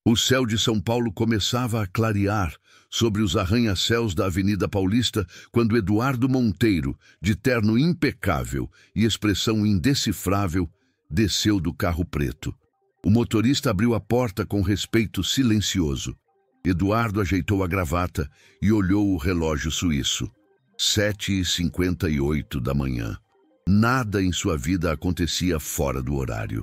O céu de São Paulo começava a clarear sobre os arranha-céus da Avenida Paulista quando Eduardo Monteiro, de terno impecável e expressão indecifrável, desceu do carro preto. O motorista abriu a porta com respeito silencioso. Eduardo ajeitou a gravata e olhou o relógio suíço. 7h58 da manhã. Nada em sua vida acontecia fora do horário.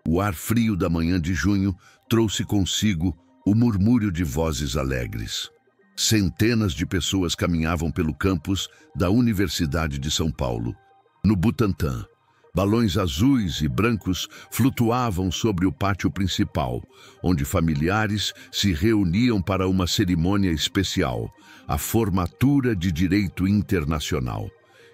O ar frio da manhã de junho trouxe consigo o murmúrio de vozes alegres. Centenas de pessoas caminhavam pelo campus da Universidade de São Paulo. No Butantã, balões azuis e brancos flutuavam sobre o pátio principal, onde familiares se reuniam para uma cerimônia especial, a formatura de Direito Internacional.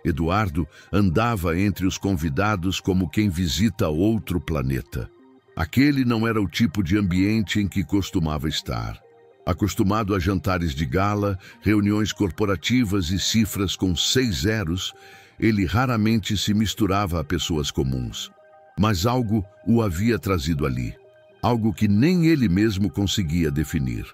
Eduardo andava entre os convidados como quem visita outro planeta. Aquele não era o tipo de ambiente em que costumava estar. Acostumado a jantares de gala, reuniões corporativas e cifras com 6 zeros, ele raramente se misturava a pessoas comuns. Mas algo o havia trazido ali. Algo que nem ele mesmo conseguia definir.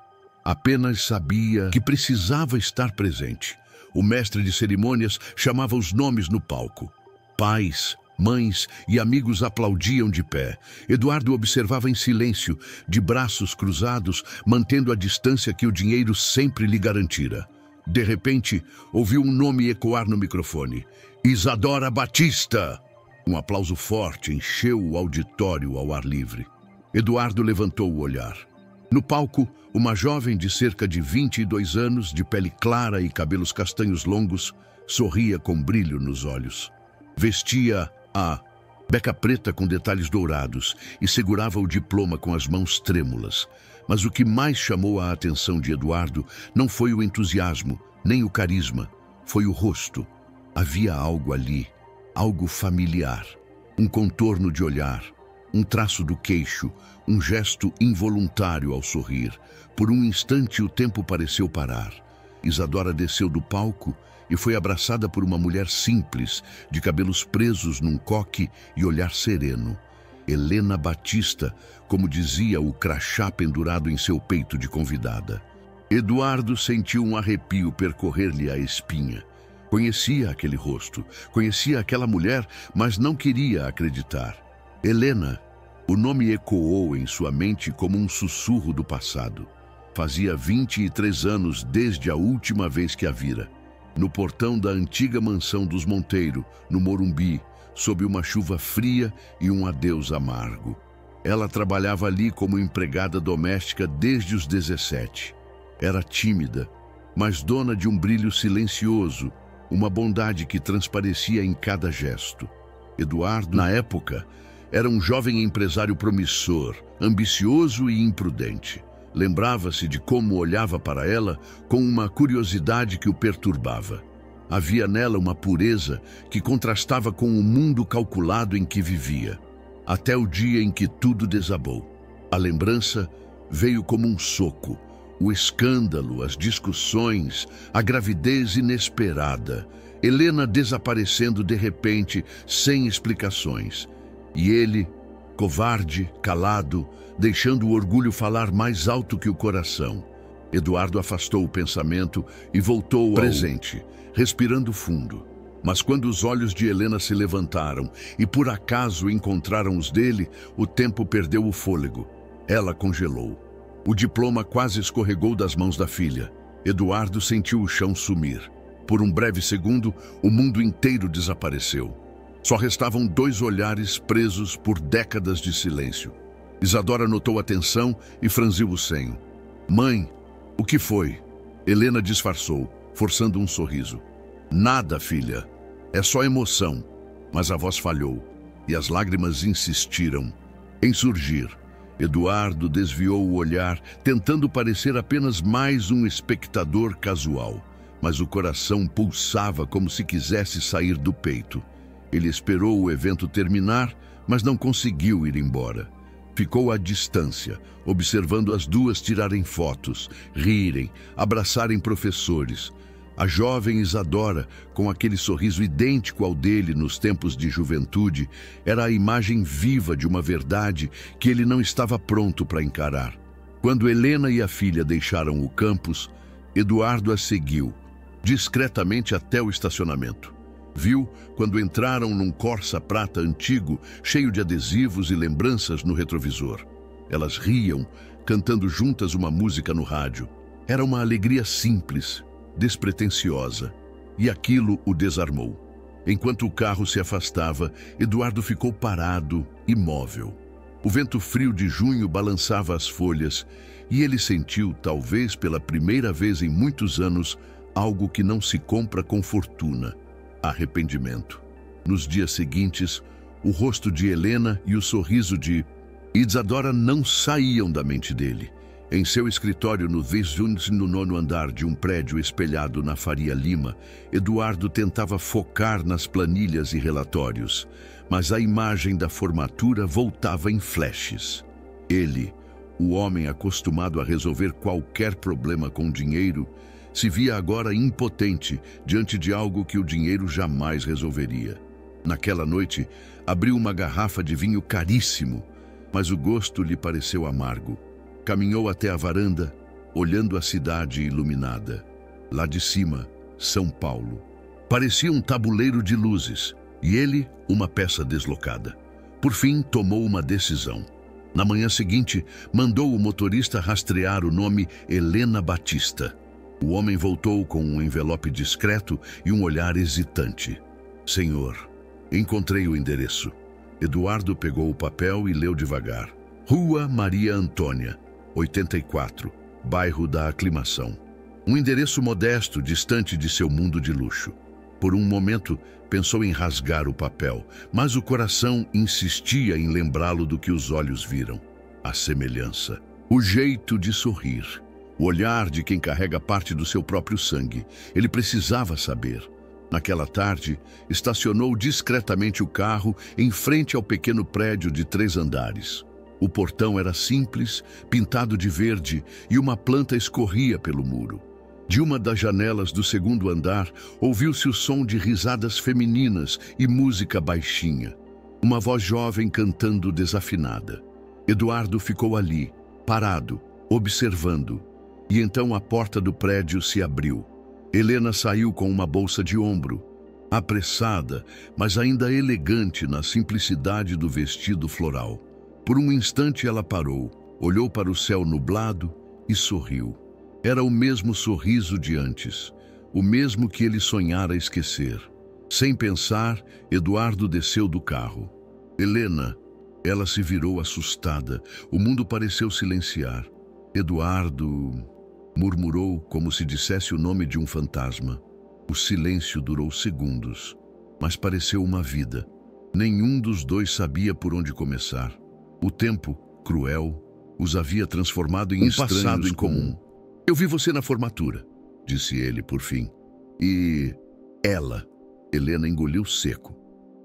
Apenas sabia que precisava estar presente. O mestre de cerimônias chamava os nomes no palco. Pais, mães e amigos aplaudiam de pé. Eduardo observava em silêncio, de braços cruzados, mantendo a distância que o dinheiro sempre lhe garantira. De repente, ouviu um nome ecoar no microfone. Isadora Batista! Um aplauso forte encheu o auditório ao ar livre. Eduardo levantou o olhar. No palco, uma jovem de cerca de 22 anos, de pele clara e cabelos castanhos longos, sorria com brilho nos olhos. Vestia a beca preta com detalhes dourados e segurava o diploma com as mãos trêmulas. Mas o que mais chamou a atenção de Eduardo não foi o entusiasmo, nem o carisma, foi o rosto. Havia algo ali, algo familiar, um contorno de olhar, um traço do queixo, um gesto involuntário ao sorrir. Por um instante o tempo pareceu parar. Isadora desceu do palco e foi abraçada por uma mulher simples, de cabelos presos num coque e olhar sereno. Helena Batista, como dizia o crachá pendurado em seu peito de convidada. Eduardo sentiu um arrepio percorrer-lhe a espinha. Conhecia aquele rosto, conhecia aquela mulher, mas não queria acreditar. Helena, o nome ecoou em sua mente como um sussurro do passado. Fazia 23 anos desde a última vez que a vira. No portão da antiga mansão dos Monteiro, no Morumbi, sob uma chuva fria e um adeus amargo. Ela trabalhava ali como empregada doméstica desde os 17. Era tímida, mas dona de um brilho silencioso, uma bondade que transparecia em cada gesto. Eduardo, na época, era um jovem empresário promissor, ambicioso e imprudente. Lembrava-se de como olhava para ela com uma curiosidade que o perturbava. Havia nela uma pureza que contrastava com o mundo calculado em que vivia, até o dia em que tudo desabou. A lembrança veio como um soco, o escândalo, as discussões, a gravidez inesperada, Helena desaparecendo de repente, sem explicações. E ele, covarde, calado, deixando o orgulho falar mais alto que o coração. Eduardo afastou o pensamento e voltou ao presente, respirando fundo. Mas quando os olhos de Helena se levantaram e por acaso encontraram os dele, o tempo perdeu o fôlego. Ela congelou. O diploma quase escorregou das mãos da filha. Eduardo sentiu o chão sumir. Por um breve segundo, o mundo inteiro desapareceu. Só restavam 2 olhares presos por décadas de silêncio. Isadora notou a tensão e franziu o senho. Mãe, o que foi? Helena disfarçou, forçando um sorriso. Nada, filha. É só emoção. Mas a voz falhou e as lágrimas insistiram em surgir. Eduardo desviou o olhar, tentando parecer apenas mais um espectador casual. Mas o coração pulsava como se quisesse sair do peito. Ele esperou o evento terminar, mas não conseguiu ir embora. Ficou à distância, observando as duas tirarem fotos, rirem, abraçarem professores. A jovem Isadora, com aquele sorriso idêntico ao dele nos tempos de juventude, era a imagem viva de uma verdade que ele não estava pronto para encarar. Quando Helena e a filha deixaram o campus, Eduardo a seguiu, discretamente até o estacionamento. Viu quando entraram num Corsa prata antigo, cheio de adesivos e lembranças no retrovisor. Elas riam, cantando juntas uma música no rádio. Era uma alegria simples, despretensiosa, e aquilo o desarmou. Enquanto o carro se afastava, Eduardo ficou parado, imóvel. O vento frio de junho balançava as folhas e ele sentiu, talvez pela primeira vez em muitos anos, algo que não se compra com fortuna: arrependimento. Nos dias seguintes, o rosto de Helena e o sorriso de Isadora não saíam da mente dele. Em seu escritório no 29º andar de um prédio espelhado na Faria Lima, Eduardo tentava focar nas planilhas e relatórios, mas a imagem da formatura voltava em flashes. Ele, o homem acostumado a resolver qualquer problema com dinheiro, se via agora impotente diante de algo que o dinheiro jamais resolveria. Naquela noite, abriu uma garrafa de vinho caríssimo, mas o gosto lhe pareceu amargo. Caminhou até a varanda, olhando a cidade iluminada. Lá de cima, São Paulo. Parecia um tabuleiro de luzes, e ele, uma peça deslocada. Por fim, tomou uma decisão. Na manhã seguinte, mandou o motorista rastrear o nome Helena Batista. O homem voltou com um envelope discreto e um olhar hesitante. Senhor, encontrei o endereço. Eduardo pegou o papel e leu devagar. Rua Maria Antônia, 84, bairro da Aclimação. Um endereço modesto, distante de seu mundo de luxo. Por um momento, pensou em rasgar o papel, mas o coração insistia em lembrá-lo do que os olhos viram. A semelhança, o jeito de sorrir, o olhar de quem carrega parte do seu próprio sangue. Ele precisava saber. Naquela tarde, estacionou discretamente o carro em frente ao pequeno prédio de 3 andares. O portão era simples, pintado de verde, e uma planta escorria pelo muro. De uma das janelas do 2º andar, ouviu-se o som de risadas femininas e música baixinha. Uma voz jovem cantando desafinada. Eduardo ficou ali, parado, observando. E então a porta do prédio se abriu. Helena saiu com uma bolsa de ombro, apressada, mas ainda elegante na simplicidade do vestido floral. Por um instante ela parou, olhou para o céu nublado e sorriu. Era o mesmo sorriso de antes, o mesmo que ele sonhara esquecer. Sem pensar, Eduardo desceu do carro. Helena, ela se virou assustada. O mundo pareceu silenciar. Eduardo murmurou como se dissesse o nome de um fantasma. O silêncio durou segundos, mas pareceu uma vida. Nenhum dos dois sabia por onde começar. O tempo, cruel, os havia transformado em estranhos passado em comum. Eu vi você na formatura, disse ele por fim. E ela, Helena engoliu seco.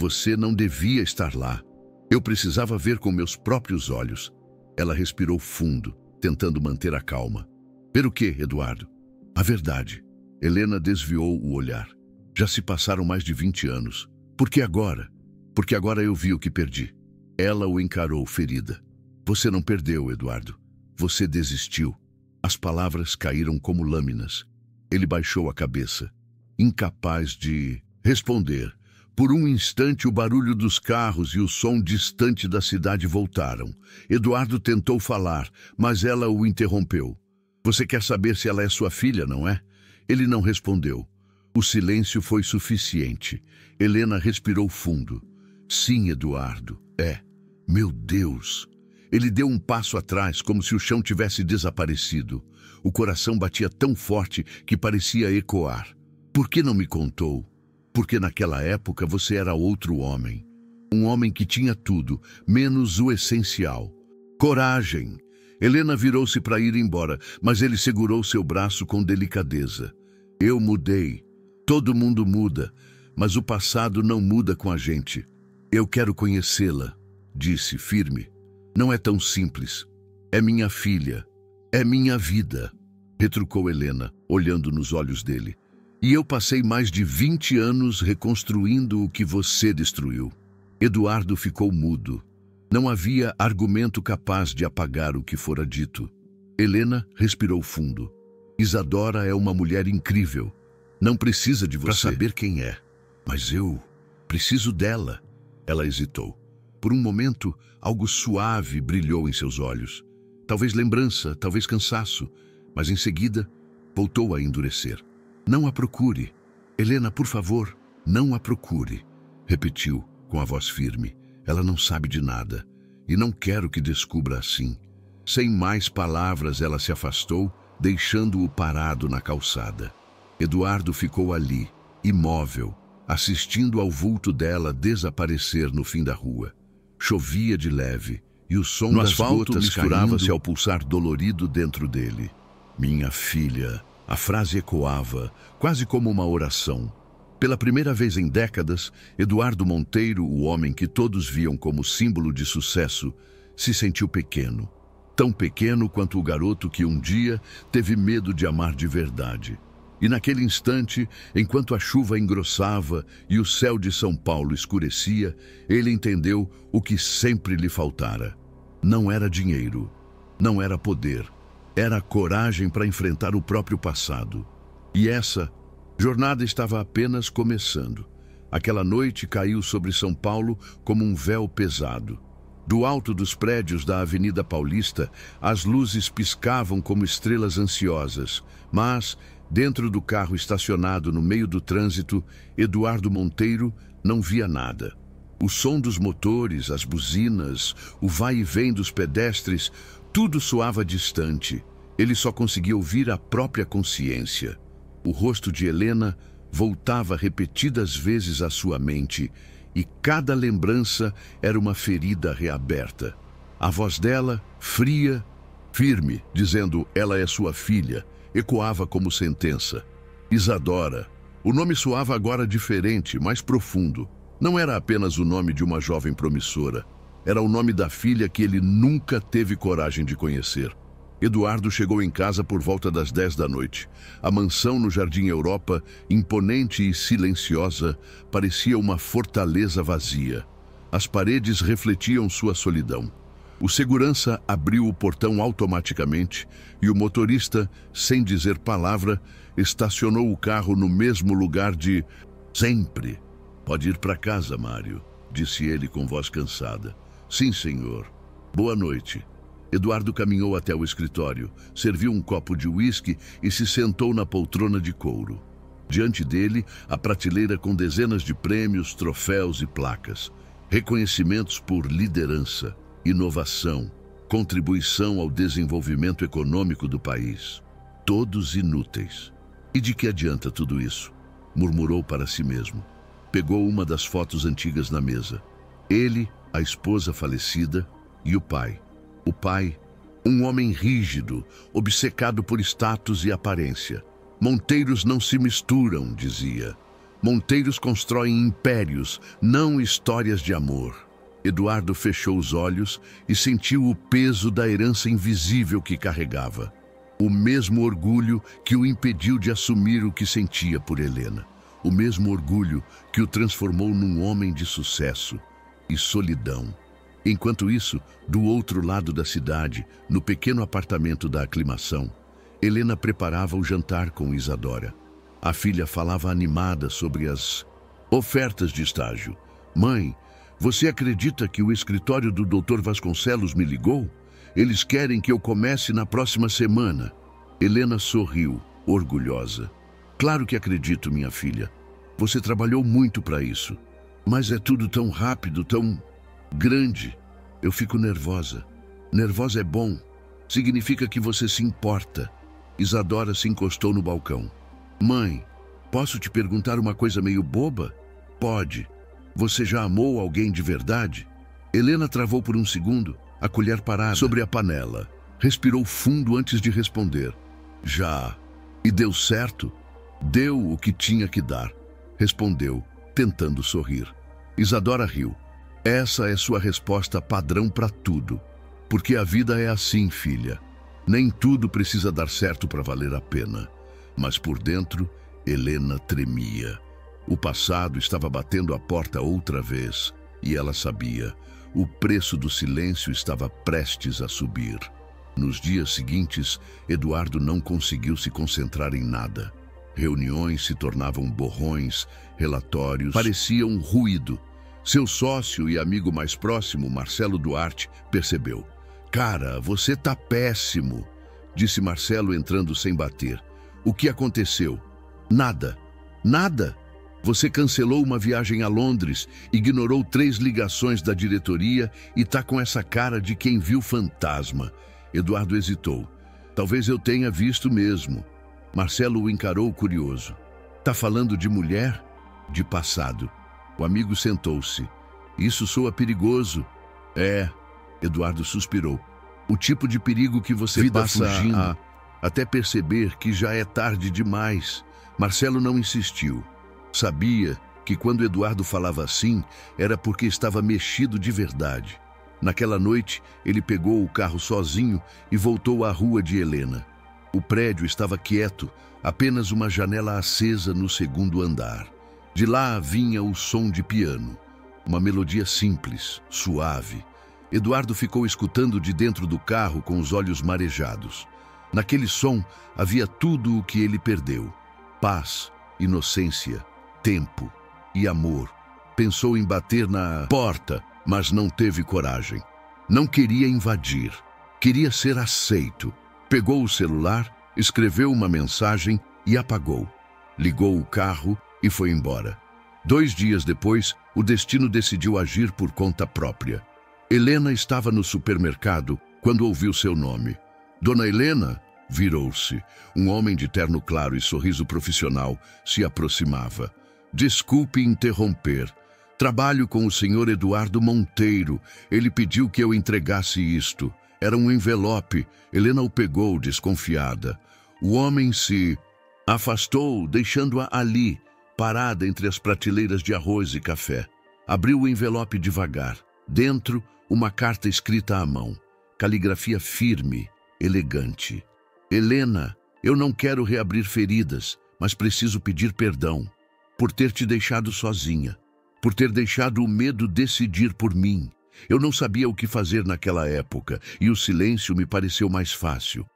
Você não devia estar lá. Eu precisava ver com meus próprios olhos. Ela respirou fundo, tentando manter a calma. Ver o quê, Eduardo? A verdade. Helena desviou o olhar. Já se passaram mais de 20 anos. Por que agora? Porque agora eu vi o que perdi. Ela o encarou, ferida. Você não perdeu, Eduardo. Você desistiu. As palavras caíram como lâminas. Ele baixou a cabeça, incapaz de responder. Por um instante, o barulho dos carros e o som distante da cidade voltaram. Eduardo tentou falar, mas ela o interrompeu. Você quer saber se ela é sua filha, não é? Ele não respondeu. O silêncio foi suficiente. Helena respirou fundo. Sim, Eduardo, é. Meu Deus! Ele deu um passo atrás, como se o chão tivesse desaparecido. O coração batia tão forte que parecia ecoar. Por que não me contou? Porque naquela época você era outro homem. Um homem que tinha tudo, menos o essencial. Coragem! Helena virou-se para ir embora, mas ele segurou seu braço com delicadeza. Eu mudei. Todo mundo muda, mas o passado não muda com a gente. Eu quero conhecê-la, disse firme. Não é tão simples. É minha filha. É minha vida, retrucou Helena, olhando nos olhos dele. E eu passei mais de 20 anos reconstruindo o que você destruiu. Eduardo ficou mudo. Não havia argumento capaz de apagar o que fora dito. Helena respirou fundo. Isadora é uma mulher incrível. Não precisa de você para saber quem é. Mas eu preciso dela. Ela hesitou. Por um momento, algo suave brilhou em seus olhos. Talvez lembrança, talvez cansaço. Mas em seguida, voltou a endurecer. Não a procure. Helena, por favor, não a procure. Repetiu com a voz firme. Ela não sabe de nada. E não quero que descubra assim. Sem mais palavras, ela se afastou, deixando-o parado na calçada. Eduardo ficou ali, imóvel, assistindo ao vulto dela desaparecer no fim da rua. Chovia de leve, e o som das gotas misturava-se ao pulsar dolorido dentro dele. Minha filha, a frase ecoava, quase como uma oração. Pela primeira vez em décadas, Eduardo Monteiro, o homem que todos viam como símbolo de sucesso, se sentiu pequeno. Tão pequeno quanto o garoto que um dia teve medo de amar de verdade. E naquele instante, enquanto a chuva engrossava e o céu de São Paulo escurecia, ele entendeu o que sempre lhe faltara. Não era dinheiro, não era poder, era coragem para enfrentar o próprio passado. E essa jornada estava apenas começando. Aquela noite caiu sobre São Paulo como um véu pesado. Do alto dos prédios da Avenida Paulista, as luzes piscavam como estrelas ansiosas, mas, dentro do carro estacionado no meio do trânsito, Eduardo Monteiro não via nada. O som dos motores, as buzinas, o vai e vem dos pedestres, tudo soava distante. Ele só conseguia ouvir a própria consciência. O rosto de Helena voltava repetidas vezes à sua mente, e cada lembrança era uma ferida reaberta. A voz dela, fria, firme, dizendo "ela é sua filha", ecoava como sentença. Isadora. O nome soava agora diferente, mais profundo. Não era apenas o nome de uma jovem promissora. Era o nome da filha que ele nunca teve coragem de conhecer. Eduardo chegou em casa por volta das 10 da noite. A mansão no Jardim Europa, imponente e silenciosa, parecia uma fortaleza vazia. As paredes refletiam sua solidão. O segurança abriu o portão automaticamente e o motorista, sem dizer palavra, estacionou o carro no mesmo lugar de sempre. "Pode ir para casa, Mário", disse ele com voz cansada. "Sim, senhor. Boa noite." Eduardo caminhou até o escritório, serviu um copo de uísque e se sentou na poltrona de couro. Diante dele, a prateleira com dezenas de prêmios, troféus e placas. Reconhecimentos por liderança, inovação, contribuição ao desenvolvimento econômico do país. Todos inúteis. "E de que adianta tudo isso?", murmurou para si mesmo. Pegou uma das fotos antigas na mesa. Ele, a esposa falecida e o pai. O pai, um homem rígido, obcecado por status e aparência. "Monteiros não se misturam", dizia. "Monteiros constroem impérios, não histórias de amor." Eduardo fechou os olhos e sentiu o peso da herança invisível que carregava. O mesmo orgulho que o impediu de assumir o que sentia por Helena. O mesmo orgulho que o transformou num homem de sucesso e solidão. Enquanto isso, do outro lado da cidade, no pequeno apartamento da aclimação, Helena preparava o jantar com Isadora. A filha falava animada sobre as ofertas de estágio. "Mãe, você acredita que o escritório do Dr. Vasconcelos me ligou? Eles querem que eu comece na próxima semana." Helena sorriu, orgulhosa. "Claro que acredito, minha filha. Você trabalhou muito para isso. Mas é tudo tão rápido, tão grande. Eu fico nervosa." "Nervosa é bom. Significa que você se importa." Isadora se encostou no balcão. "Mãe, posso te perguntar uma coisa meio boba?" "Pode. Você já amou alguém de verdade?" Helena travou por um segundo, a colher parada sobre a panela. Respirou fundo antes de responder. "Já. E deu certo?" "Deu o que tinha que dar", respondeu, tentando sorrir. Isadora riu. "Essa é sua resposta padrão para tudo. Porque a vida é assim, filha. Nem tudo precisa dar certo para valer a pena." Mas por dentro, Helena tremia. O passado estava batendo a porta outra vez, e ela sabia. O preço do silêncio estava prestes a subir. Nos dias seguintes, Eduardo não conseguiu se concentrar em nada. Reuniões se tornavam borrões, relatórios pareciam um ruído. Seu sócio e amigo mais próximo, Marcelo Duarte, percebeu. "Cara, você tá péssimo", disse Marcelo entrando sem bater. "O que aconteceu?" "Nada. Nada. Você cancelou uma viagem a Londres, ignorou 3 ligações da diretoria e tá com essa cara de quem viu fantasma." Eduardo hesitou. "Talvez eu tenha visto mesmo." Marcelo o encarou curioso. "Tá falando de mulher?" "De passado." O amigo sentou-se. "Isso soa perigoso." "É." Eduardo suspirou. "O tipo de perigo que você passa fugindo até perceber que já é tarde demais." Marcelo não insistiu. Sabia que quando Eduardo falava assim, era porque estava mexido de verdade. Naquela noite, ele pegou o carro sozinho e voltou à rua de Helena. O prédio estava quieto, apenas uma janela acesa no 2º andar. De lá vinha o som de piano, uma melodia simples, suave. Eduardo ficou escutando de dentro do carro com os olhos marejados. Naquele som havia tudo o que ele perdeu: paz, inocência, tempo e amor. Pensou em bater na porta, mas não teve coragem. Não queria invadir, queria ser aceito. Pegou o celular, escreveu uma mensagem e apagou. Ligou o carro e foi embora. 2 dias depois, o destino decidiu agir por conta própria. Helena estava no supermercado quando ouviu seu nome. "Dona Helena?" Virou-se. Um homem de terno claro e sorriso profissional se aproximava. "Desculpe interromper. Trabalho com o senhor Eduardo Monteiro. Ele pediu que eu entregasse isto." Era um envelope. Helena o pegou, desconfiada. O homem se afastou, deixando-a ali, parada entre as prateleiras de arroz e café. Abriu o envelope devagar. Dentro, uma carta escrita à mão. Caligrafia firme, elegante. "Helena, eu não quero reabrir feridas, mas preciso pedir perdão por ter te deixado sozinha, por ter deixado o medo decidir por mim. Eu não sabia o que fazer naquela época e o silêncio me pareceu mais fácil.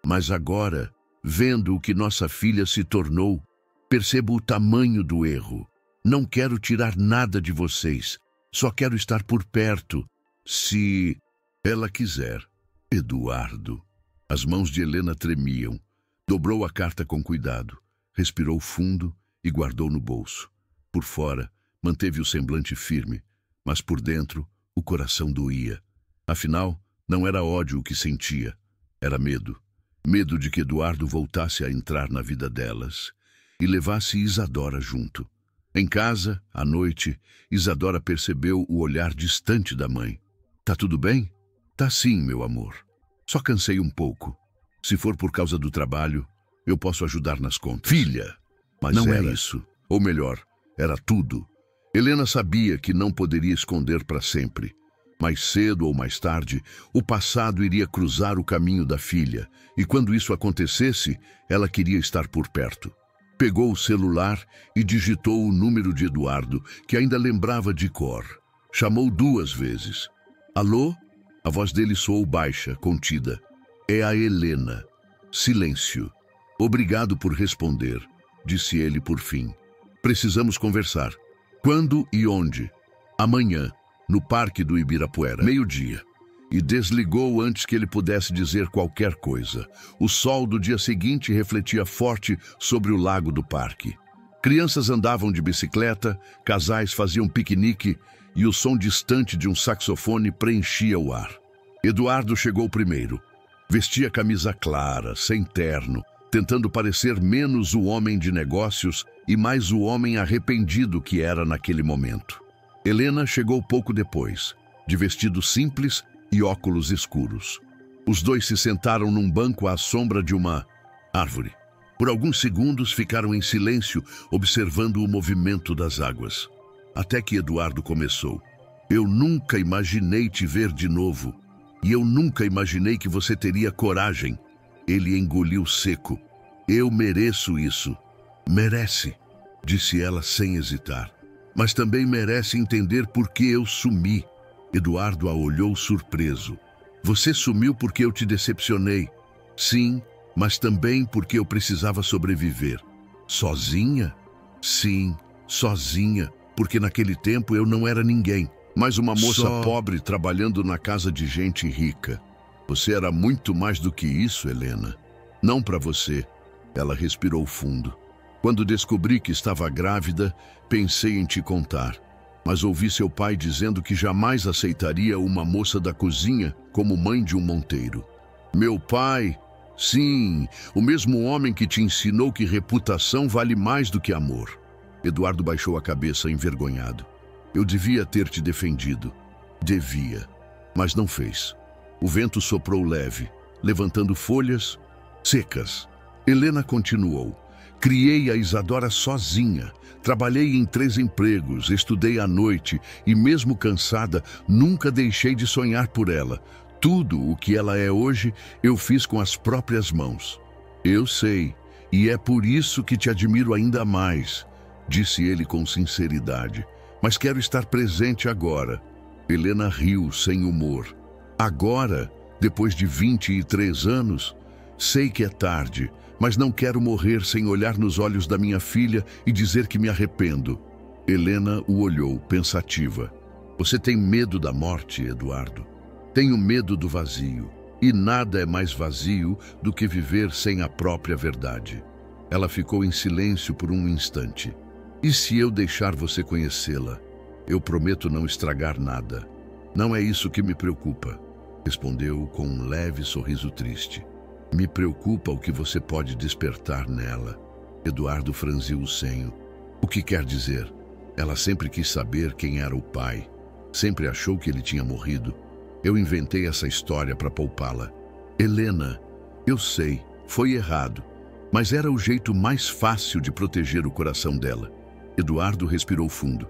Mas agora, vendo o que nossa filha se tornou, percebo o tamanho do erro. Não quero tirar nada de vocês, só quero estar por perto, se ela quiser. Eduardo." As mãos de Helena tremiam. Dobrou a carta com cuidado, respirou fundo e guardou no bolso. Por fora, manteve o semblante firme, mas por dentro, o coração doía. Afinal, não era ódio o que sentia, era medo. Medo de que Eduardo voltasse a entrar na vida delas e levasse Isadora junto. Em casa, à noite, Isadora percebeu o olhar distante da mãe. "Tá tudo bem?" "Tá sim, meu amor. Só cansei um pouco. Se for por causa do trabalho, eu posso ajudar nas contas." "Filha!" Mas não era isso. Ou melhor, era tudo. Helena sabia que não poderia esconder para sempre. Mais cedo ou mais tarde, o passado iria cruzar o caminho da filha, e quando isso acontecesse, ela queria estar por perto. Pegou o celular e digitou o número de Eduardo, que ainda lembrava de cor. Chamou 2 vezes. "Alô?" A voz dele soou baixa, contida. "É a Helena." Silêncio. "Obrigado por responder", disse ele por fim. "Precisamos conversar." "Quando e onde?" "Amanhã, no Parque do Ibirapuera, 12h." E desligou antes que ele pudesse dizer qualquer coisa. O sol do dia seguinte refletia forte sobre o lago do parque. Crianças andavam de bicicleta, casais faziam piquenique e o som distante de um saxofone preenchia o ar. Eduardo chegou primeiro. Vestia camisa clara, sem terno, tentando parecer menos o homem de negócios e mais o homem arrependido que era naquele momento. Helena chegou pouco depois, de vestido simples e óculos escuros. Os dois se sentaram num banco à sombra de uma árvore. Por alguns segundos ficaram em silêncio, observando o movimento das águas. Até que Eduardo começou. "Eu nunca imaginei te ver de novo. E eu nunca imaginei que você teria coragem." Ele engoliu seco. "Eu mereço isso." "Merece", disse ela sem hesitar. "Mas também merece entender por que eu sumi." Eduardo a olhou surpreso. Você sumiu porque eu te decepcionei. Sim, mas também porque eu precisava sobreviver. Sozinha? Sim, sozinha, porque naquele tempo eu não era ninguém, mas uma moça pobre trabalhando na casa de gente rica. Você era muito mais do que isso, Helena. Não para você. Ela respirou fundo. Quando descobri que estava grávida, pensei em te contar. Mas ouvi seu pai dizendo que jamais aceitaria uma moça da cozinha como mãe de um monteiro. Meu pai? Sim, o mesmo homem que te ensinou que reputação vale mais do que amor. Eduardo baixou a cabeça envergonhado. Eu devia ter te defendido. Devia, mas não fez. O vento soprou leve, levantando folhas secas. Helena continuou. Criei a Isadora sozinha. Trabalhei em 3 empregos, estudei à noite e, mesmo cansada, nunca deixei de sonhar por ela. Tudo o que ela é hoje, eu fiz com as próprias mãos. Eu sei, e é por isso que te admiro ainda mais, disse ele com sinceridade. Mas quero estar presente agora. Helena riu sem humor. Agora, depois de 23 anos, sei que é tarde, mas não quero morrer sem olhar nos olhos da minha filha e dizer que me arrependo. Helena o olhou, pensativa. Você tem medo da morte, Eduardo? Tenho medo do vazio, e nada é mais vazio do que viver sem a própria verdade. Ela ficou em silêncio por um instante. E se eu deixar você conhecê-la? Eu prometo não estragar nada. Não é isso que me preocupa, respondeu com um leve sorriso triste. Me preocupa o que você pode despertar nela. Eduardo franziu o senho. O que quer dizer? Ela sempre quis saber quem era o pai. Sempre achou que ele tinha morrido. Eu inventei essa história para poupá-la. Helena, eu sei, foi errado, mas era o jeito mais fácil de proteger o coração dela. Eduardo respirou fundo.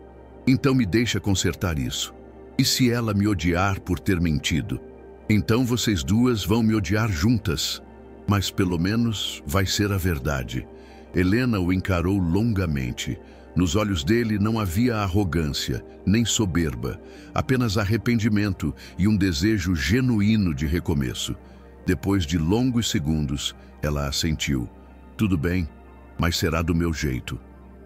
Então me deixa consertar isso. E se ela me odiar por ter mentido? Então vocês duas vão me odiar juntas. Mas pelo menos vai ser a verdade. Helena o encarou longamente. Nos olhos dele não havia arrogância, nem soberba, apenas arrependimento e um desejo genuíno de recomeço. Depois de longos segundos, ela assentiu. Tudo bem, mas será do meu jeito.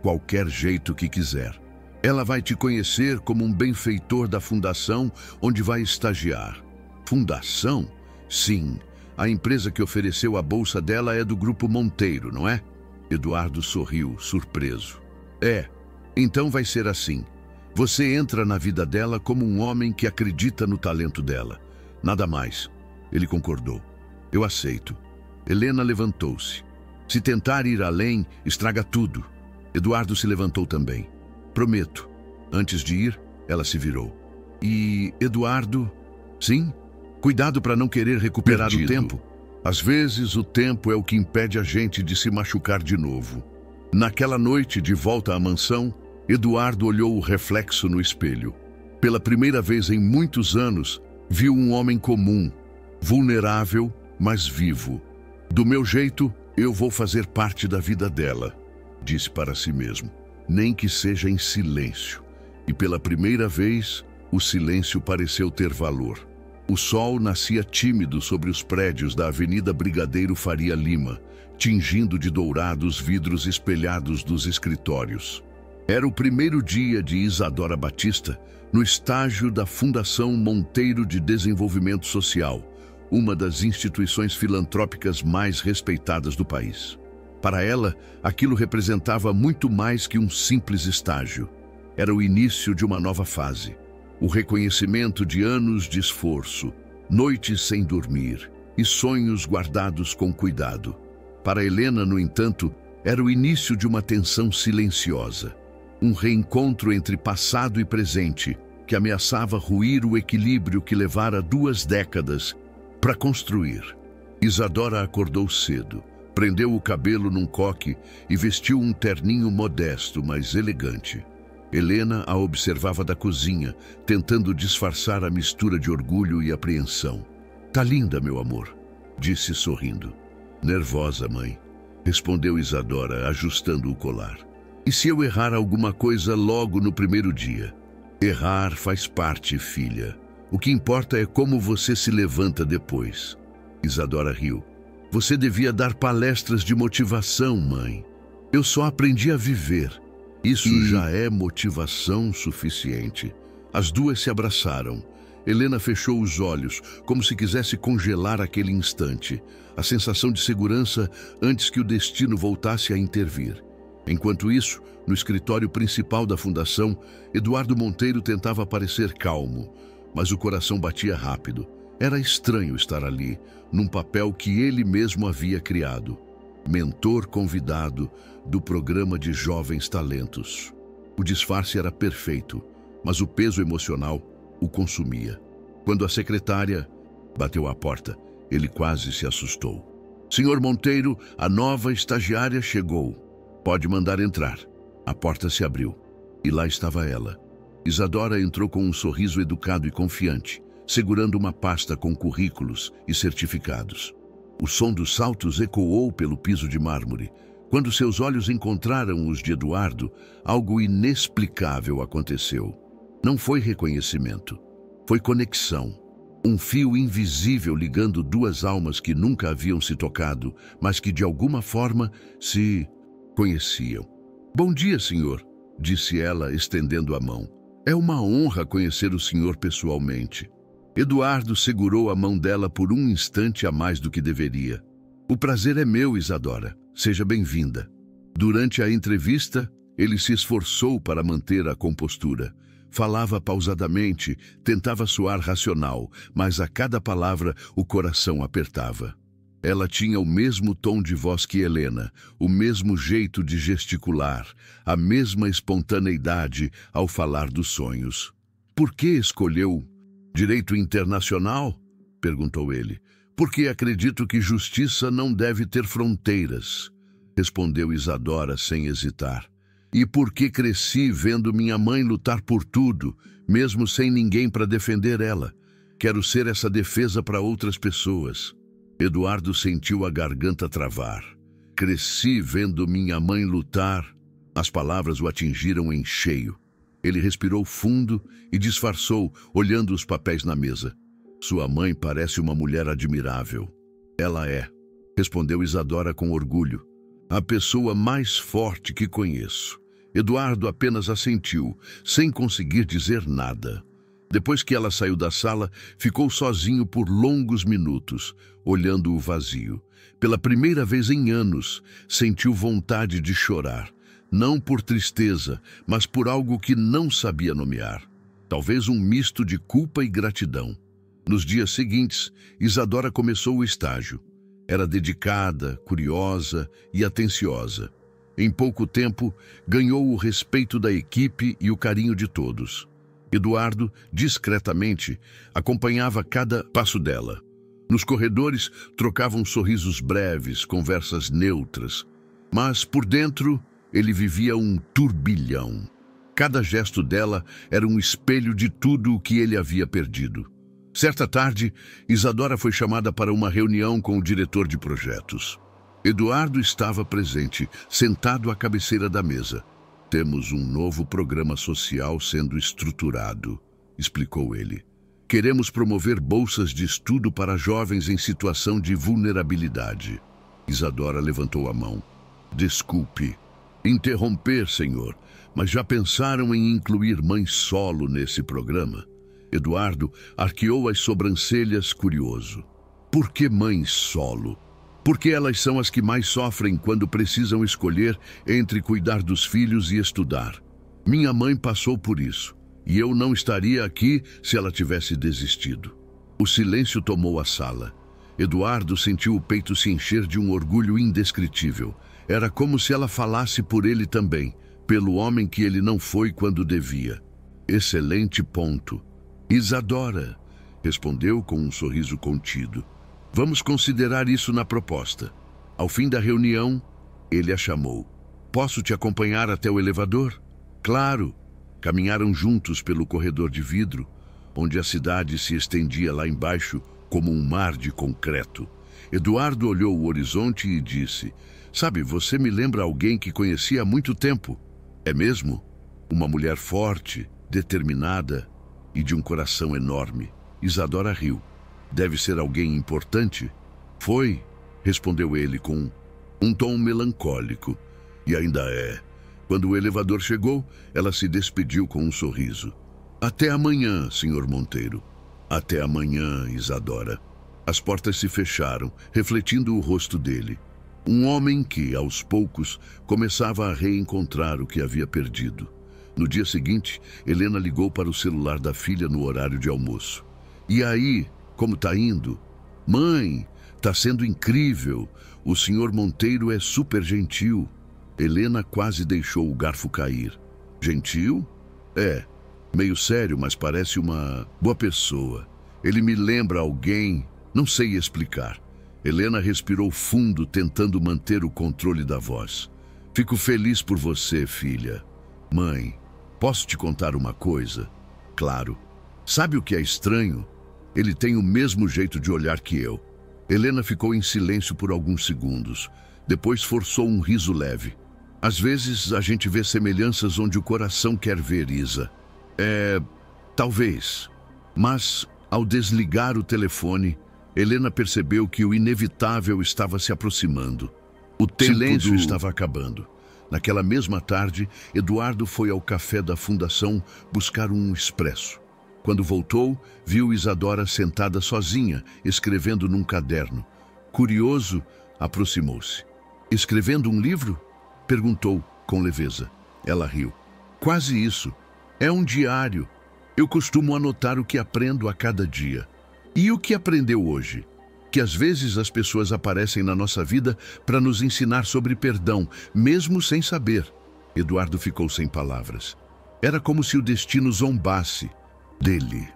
Qualquer jeito que quiser. Ela vai te conhecer como um benfeitor da fundação onde vai estagiar. Fundação? Sim. A empresa que ofereceu a bolsa dela é do Grupo Monteiro, não é? Eduardo sorriu, surpreso. É, então vai ser assim. Você entra na vida dela como um homem que acredita no talento dela. Nada mais. Ele concordou. Eu aceito. Helena levantou-se. Se tentar ir além, estraga tudo. Eduardo se levantou também. Prometo. Antes de ir, ela se virou. E, Eduardo? Sim? Cuidado para não querer recuperar o tempo. Às vezes, o tempo é o que impede a gente de se machucar de novo. Naquela noite, de volta à mansão, Eduardo olhou o reflexo no espelho. Pela primeira vez em muitos anos, viu um homem comum, vulnerável, mas vivo. Do meu jeito, eu vou fazer parte da vida dela, disse para si mesmo, nem que seja em silêncio. E pela primeira vez, o silêncio pareceu ter valor. O sol nascia tímido sobre os prédios da Avenida Brigadeiro Faria Lima, tingindo de dourado os vidros espelhados dos escritórios. Era o primeiro dia de Isadora Batista no estágio da Fundação Monteiro de Desenvolvimento Social, uma das instituições filantrópicas mais respeitadas do país. Para ela, aquilo representava muito mais que um simples estágio. Era o início de uma nova fase. O reconhecimento de anos de esforço, noites sem dormir e sonhos guardados com cuidado. Para Helena, no entanto, era o início de uma tensão silenciosa. Um reencontro entre passado e presente que ameaçava ruir o equilíbrio que levara 2 décadas para construir. Isadora acordou cedo, prendeu o cabelo num coque e vestiu um terninho modesto, mas elegante. Helena a observava da cozinha, tentando disfarçar a mistura de orgulho e apreensão. Tá linda, meu amor, disse sorrindo. Nervosa, mãe, respondeu Isadora, ajustando o colar. E se eu errar alguma coisa logo no primeiro dia? Errar faz parte, filha. O que importa é como você se levanta depois. Isadora riu. Você devia dar palestras de motivação, mãe. Eu só aprendi a viver. Isso já é motivação suficiente. As duas se abraçaram. Helena fechou os olhos, como se quisesse congelar aquele instante, a sensação de segurança antes que o destino voltasse a intervir. Enquanto isso, no escritório principal da fundação, Eduardo Monteiro tentava parecer calmo, mas o coração batia rápido. Era estranho estar ali, num papel que ele mesmo havia criado. Mentor convidado do programa de jovens talentos. O disfarce era perfeito, mas o peso emocional o consumia. Quando a secretária bateu à porta, ele quase se assustou. Senhor Monteiro, a nova estagiária chegou. Pode mandar entrar. A porta se abriu e lá estava ela. Isadora entrou com um sorriso educado e confiante, segurando uma pasta com currículos e certificados. O som dos saltos ecoou pelo piso de mármore. Quando seus olhos encontraram os de Eduardo, algo inexplicável aconteceu. Não foi reconhecimento, foi conexão. Um fio invisível ligando duas almas que nunca haviam se tocado, mas que de alguma forma se conheciam. Bom dia, senhor, disse ela, estendendo a mão. É uma honra conhecer o senhor pessoalmente. Eduardo segurou a mão dela por um instante a mais do que deveria. O prazer é meu, Isadora. Seja bem-vinda. Durante a entrevista, ele se esforçou para manter a compostura. Falava pausadamente, tentava soar racional, mas a cada palavra o coração apertava. Ela tinha o mesmo tom de voz que Helena, o mesmo jeito de gesticular, a mesma espontaneidade ao falar dos sonhos. Por que escolheu direito internacional? Perguntou ele. Porque acredito que justiça não deve ter fronteiras, respondeu Isadora sem hesitar. E porque cresci vendo minha mãe lutar por tudo, mesmo sem ninguém para defender ela. Quero ser essa defesa para outras pessoas. Eduardo sentiu a garganta travar. Cresci vendo minha mãe lutar. As palavras o atingiram em cheio. Ele respirou fundo e disfarçou, olhando os papéis na mesa. Sua mãe parece uma mulher admirável. Ela é, respondeu Isadora com orgulho. A pessoa mais forte que conheço. Eduardo apenas assentiu, sem conseguir dizer nada. Depois que ela saiu da sala, ficou sozinho por longos minutos, olhando o vazio. Pela primeira vez em anos, sentiu vontade de chorar. Não por tristeza, mas por algo que não sabia nomear. Talvez um misto de culpa e gratidão. Nos dias seguintes, Isadora começou o estágio. Era dedicada, curiosa e atenciosa. Em pouco tempo, ganhou o respeito da equipe e o carinho de todos. Eduardo, discretamente, acompanhava cada passo dela. Nos corredores, trocavam sorrisos breves, conversas neutras. Mas, por dentro, ele vivia um turbilhão. Cada gesto dela era um espelho de tudo o que ele havia perdido. Certa tarde, Isadora foi chamada para uma reunião com o diretor de projetos. Eduardo estava presente, sentado à cabeceira da mesa. Temos um novo programa social sendo estruturado, explicou ele. Queremos promover bolsas de estudo para jovens em situação de vulnerabilidade. Isadora levantou a mão. Desculpe interromper, senhor, mas já pensaram em incluir mãe solo nesse programa? Eduardo arqueou as sobrancelhas curioso. Por que mãe solo? Porque elas são as que mais sofrem quando precisam escolher entre cuidar dos filhos e estudar. Minha mãe passou por isso, e eu não estaria aqui se ela tivesse desistido. O silêncio tomou a sala. Eduardo sentiu o peito se encher de um orgulho indescritível. Era como se ela falasse por ele também, pelo homem que ele não foi quando devia. Excelente ponto. Isadora, respondeu com um sorriso contido. Vamos considerar isso na proposta. Ao fim da reunião, ele a chamou. Posso te acompanhar até o elevador? Claro. Caminharam juntos pelo corredor de vidro, onde a cidade se estendia lá embaixo como um mar de concreto. Eduardo olhou o horizonte e disse, sabe, você me lembra alguém que conheci há muito tempo. É mesmo? Uma mulher forte, determinada e de um coração enorme. Isadora riu. Deve ser alguém importante? Foi, respondeu ele com um tom melancólico. E ainda é. Quando o elevador chegou, ela se despediu com um sorriso. Até amanhã, Sr. Monteiro. Até amanhã, Isadora. As portas se fecharam, refletindo o rosto dele. Um homem que, aos poucos, começava a reencontrar o que havia perdido. No dia seguinte, Helena ligou para o celular da filha no horário de almoço. E aí, como tá indo? Mãe, tá sendo incrível. O Sr. Monteiro é super gentil. Helena quase deixou o garfo cair. Gentil? É. Meio sério, mas parece uma boa pessoa. Ele me lembra alguém, não sei explicar. Helena respirou fundo, tentando manter o controle da voz. Fico feliz por você, filha. Mãe, posso te contar uma coisa? Claro. Sabe o que é estranho? Ele tem o mesmo jeito de olhar que eu. Helena ficou em silêncio por alguns segundos. Depois forçou um riso leve. Às vezes a gente vê semelhanças onde o coração quer ver, Isa. Talvez. Mas, ao desligar o telefone, Helena percebeu que o inevitável estava se aproximando. O silêncio estava acabando. Naquela mesma tarde, Eduardo foi ao café da fundação buscar um expresso. Quando voltou, viu Isadora sentada sozinha, escrevendo num caderno. Curioso, aproximou-se. Escrevendo um livro? Perguntou, com leveza. Ela riu. Quase isso. É um diário. Eu costumo anotar o que aprendo a cada dia. E o que aprendeu hoje? Que às vezes as pessoas aparecem na nossa vida para nos ensinar sobre perdão, mesmo sem saber. Eduardo ficou sem palavras. Era como se o destino zombasse dele.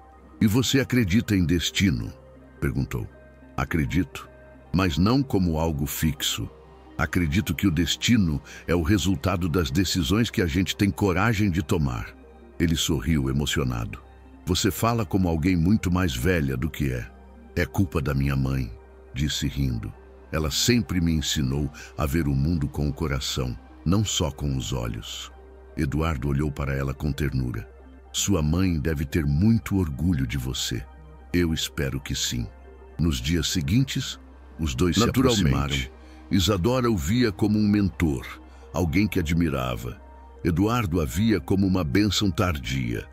E você acredita em destino? Perguntou. Acredito, mas não como algo fixo. Acredito que o destino é o resultado das decisões que a gente tem coragem de tomar. Ele sorriu, emocionado. Você fala como alguém muito mais velha do que é. É culpa da minha mãe, disse rindo. Ela sempre me ensinou a ver o mundo com o coração, não só com os olhos. Eduardo olhou para ela com ternura. Sua mãe deve ter muito orgulho de você. Eu espero que sim. Nos dias seguintes, os dois se aproximaram. Isadora o via como um mentor, alguém que admirava. Eduardo a via como uma bênção tardia.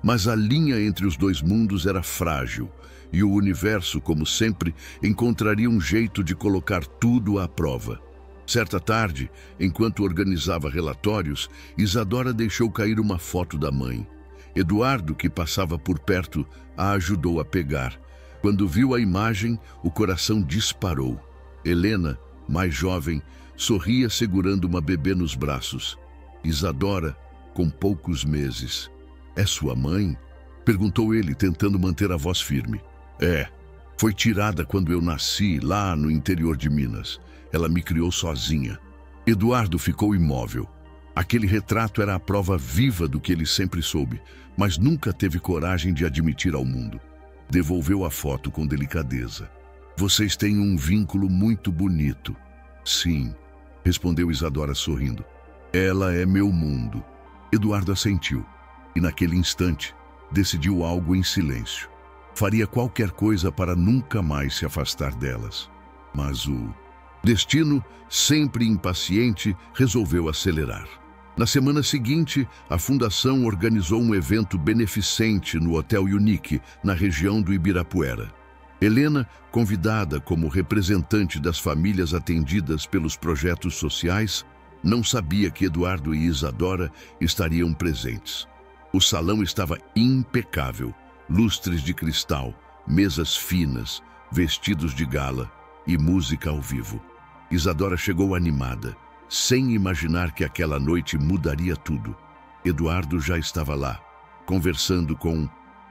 Mas a linha entre os dois mundos era frágil, e o universo, como sempre, encontraria um jeito de colocar tudo à prova. Certa tarde, enquanto organizava relatórios, Isadora deixou cair uma foto da mãe. Eduardo, que passava por perto, a ajudou a pegar. Quando viu a imagem, o coração disparou. Helena, mais jovem, sorria segurando uma bebê nos braços. Isadora, com poucos meses. É sua mãe? Perguntou ele, tentando manter a voz firme. É. Foi tirada quando eu nasci, lá no interior de Minas. Ela me criou sozinha. Eduardo ficou imóvel. Aquele retrato era a prova viva do que ele sempre soube, mas nunca teve coragem de admitir ao mundo. Devolveu a foto com delicadeza. Vocês têm um vínculo muito bonito. Sim, respondeu Isadora sorrindo. Ela é meu mundo. Eduardo assentiu, e naquele instante decidiu algo em silêncio. Faria qualquer coisa para nunca mais se afastar delas. Mas o destino, sempre impaciente, resolveu acelerar. Na semana seguinte, a fundação organizou um evento beneficente no Hotel Unique, na região do Ibirapuera. Helena, convidada como representante das famílias atendidas pelos projetos sociais, não sabia que Eduardo e Isadora estariam presentes. O salão estava impecável, lustres de cristal, mesas finas, vestidos de gala e música ao vivo. Isadora chegou animada, sem imaginar que aquela noite mudaria tudo. Eduardo já estava lá, conversando com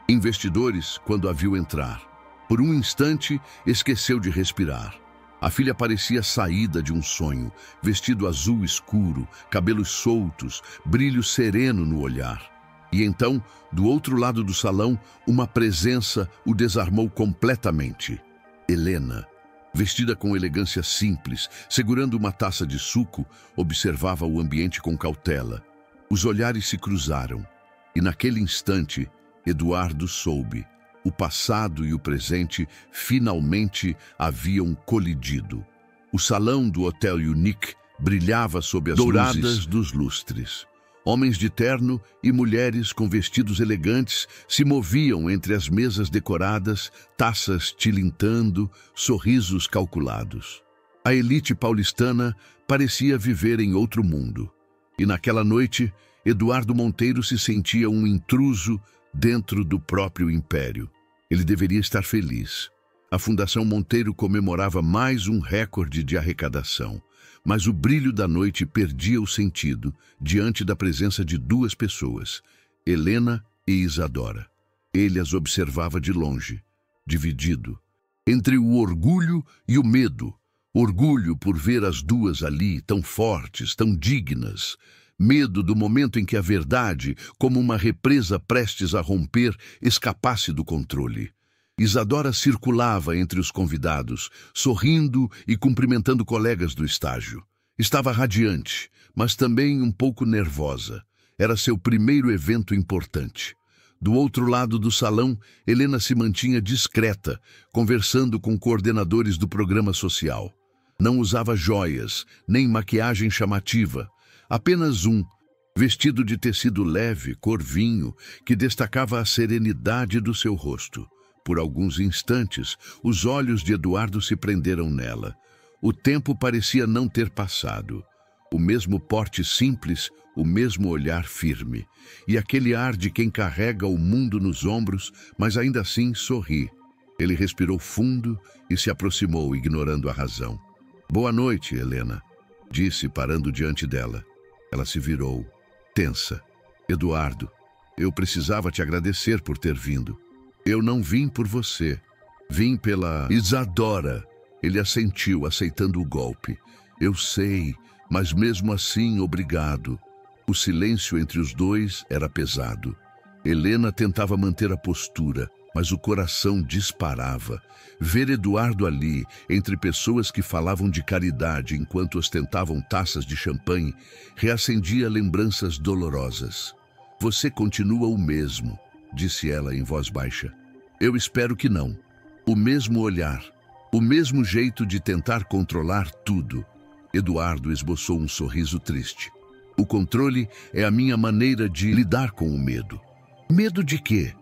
investidores quando a viu entrar. Por um instante, esqueceu de respirar. A filha parecia saída de um sonho, vestido azul escuro, cabelos soltos, brilho sereno no olhar. E então, do outro lado do salão, uma presença o desarmou completamente. Helena, vestida com elegância simples, segurando uma taça de suco, observava o ambiente com cautela. Os olhares se cruzaram, e naquele instante, Eduardo soube. O passado e o presente finalmente haviam colidido. O salão do Hotel Unique brilhava sob as douradas luzes dos lustres. Homens de terno e mulheres com vestidos elegantes se moviam entre as mesas decoradas, taças tilintando, sorrisos calculados. A elite paulistana parecia viver em outro mundo. E naquela noite, Eduardo Monteiro se sentia um intruso dentro do próprio império. Ele deveria estar feliz. A Fundação Monteiro comemorava mais um recorde de arrecadação. Mas o brilho da noite perdia o sentido diante da presença de duas pessoas, Helena e Isadora. Ele as observava de longe, dividido, entre o orgulho e o medo. Orgulho por ver as duas ali, tão fortes, tão dignas. Medo do momento em que a verdade, como uma represa prestes a romper, escapasse do controle. Isadora circulava entre os convidados, sorrindo e cumprimentando colegas do estágio. Estava radiante, mas também um pouco nervosa. Era seu primeiro evento importante. Do outro lado do salão, Helena se mantinha discreta, conversando com coordenadores do programa social. Não usava joias, nem maquiagem chamativa. Apenas vestido de tecido leve, cor vinho, que destacava a serenidade do seu rosto. Por alguns instantes, os olhos de Eduardo se prenderam nela. O tempo parecia não ter passado. O mesmo porte simples, o mesmo olhar firme. E aquele ar de quem carrega o mundo nos ombros, mas ainda assim sorri. Ele respirou fundo e se aproximou, ignorando a razão. "Boa noite, Helena", disse, parando diante dela. Ela se virou, tensa. "Eduardo, eu precisava te agradecer por ter vindo. Eu não vim por você. Vim pela Isadora." Ele assentiu, aceitando o golpe. "Eu sei, mas mesmo assim, obrigado." O silêncio entre os dois era pesado. Helena tentava manter a postura, mas o coração disparava. Ver Eduardo ali, entre pessoas que falavam de caridade enquanto ostentavam taças de champanhe, reacendia lembranças dolorosas. "Você continua o mesmo", disse ela em voz baixa. "Eu espero que não. O mesmo olhar, o mesmo jeito de tentar controlar tudo." Eduardo esboçou um sorriso triste. "O controle é a minha maneira de lidar com o medo." "Medo de quê?"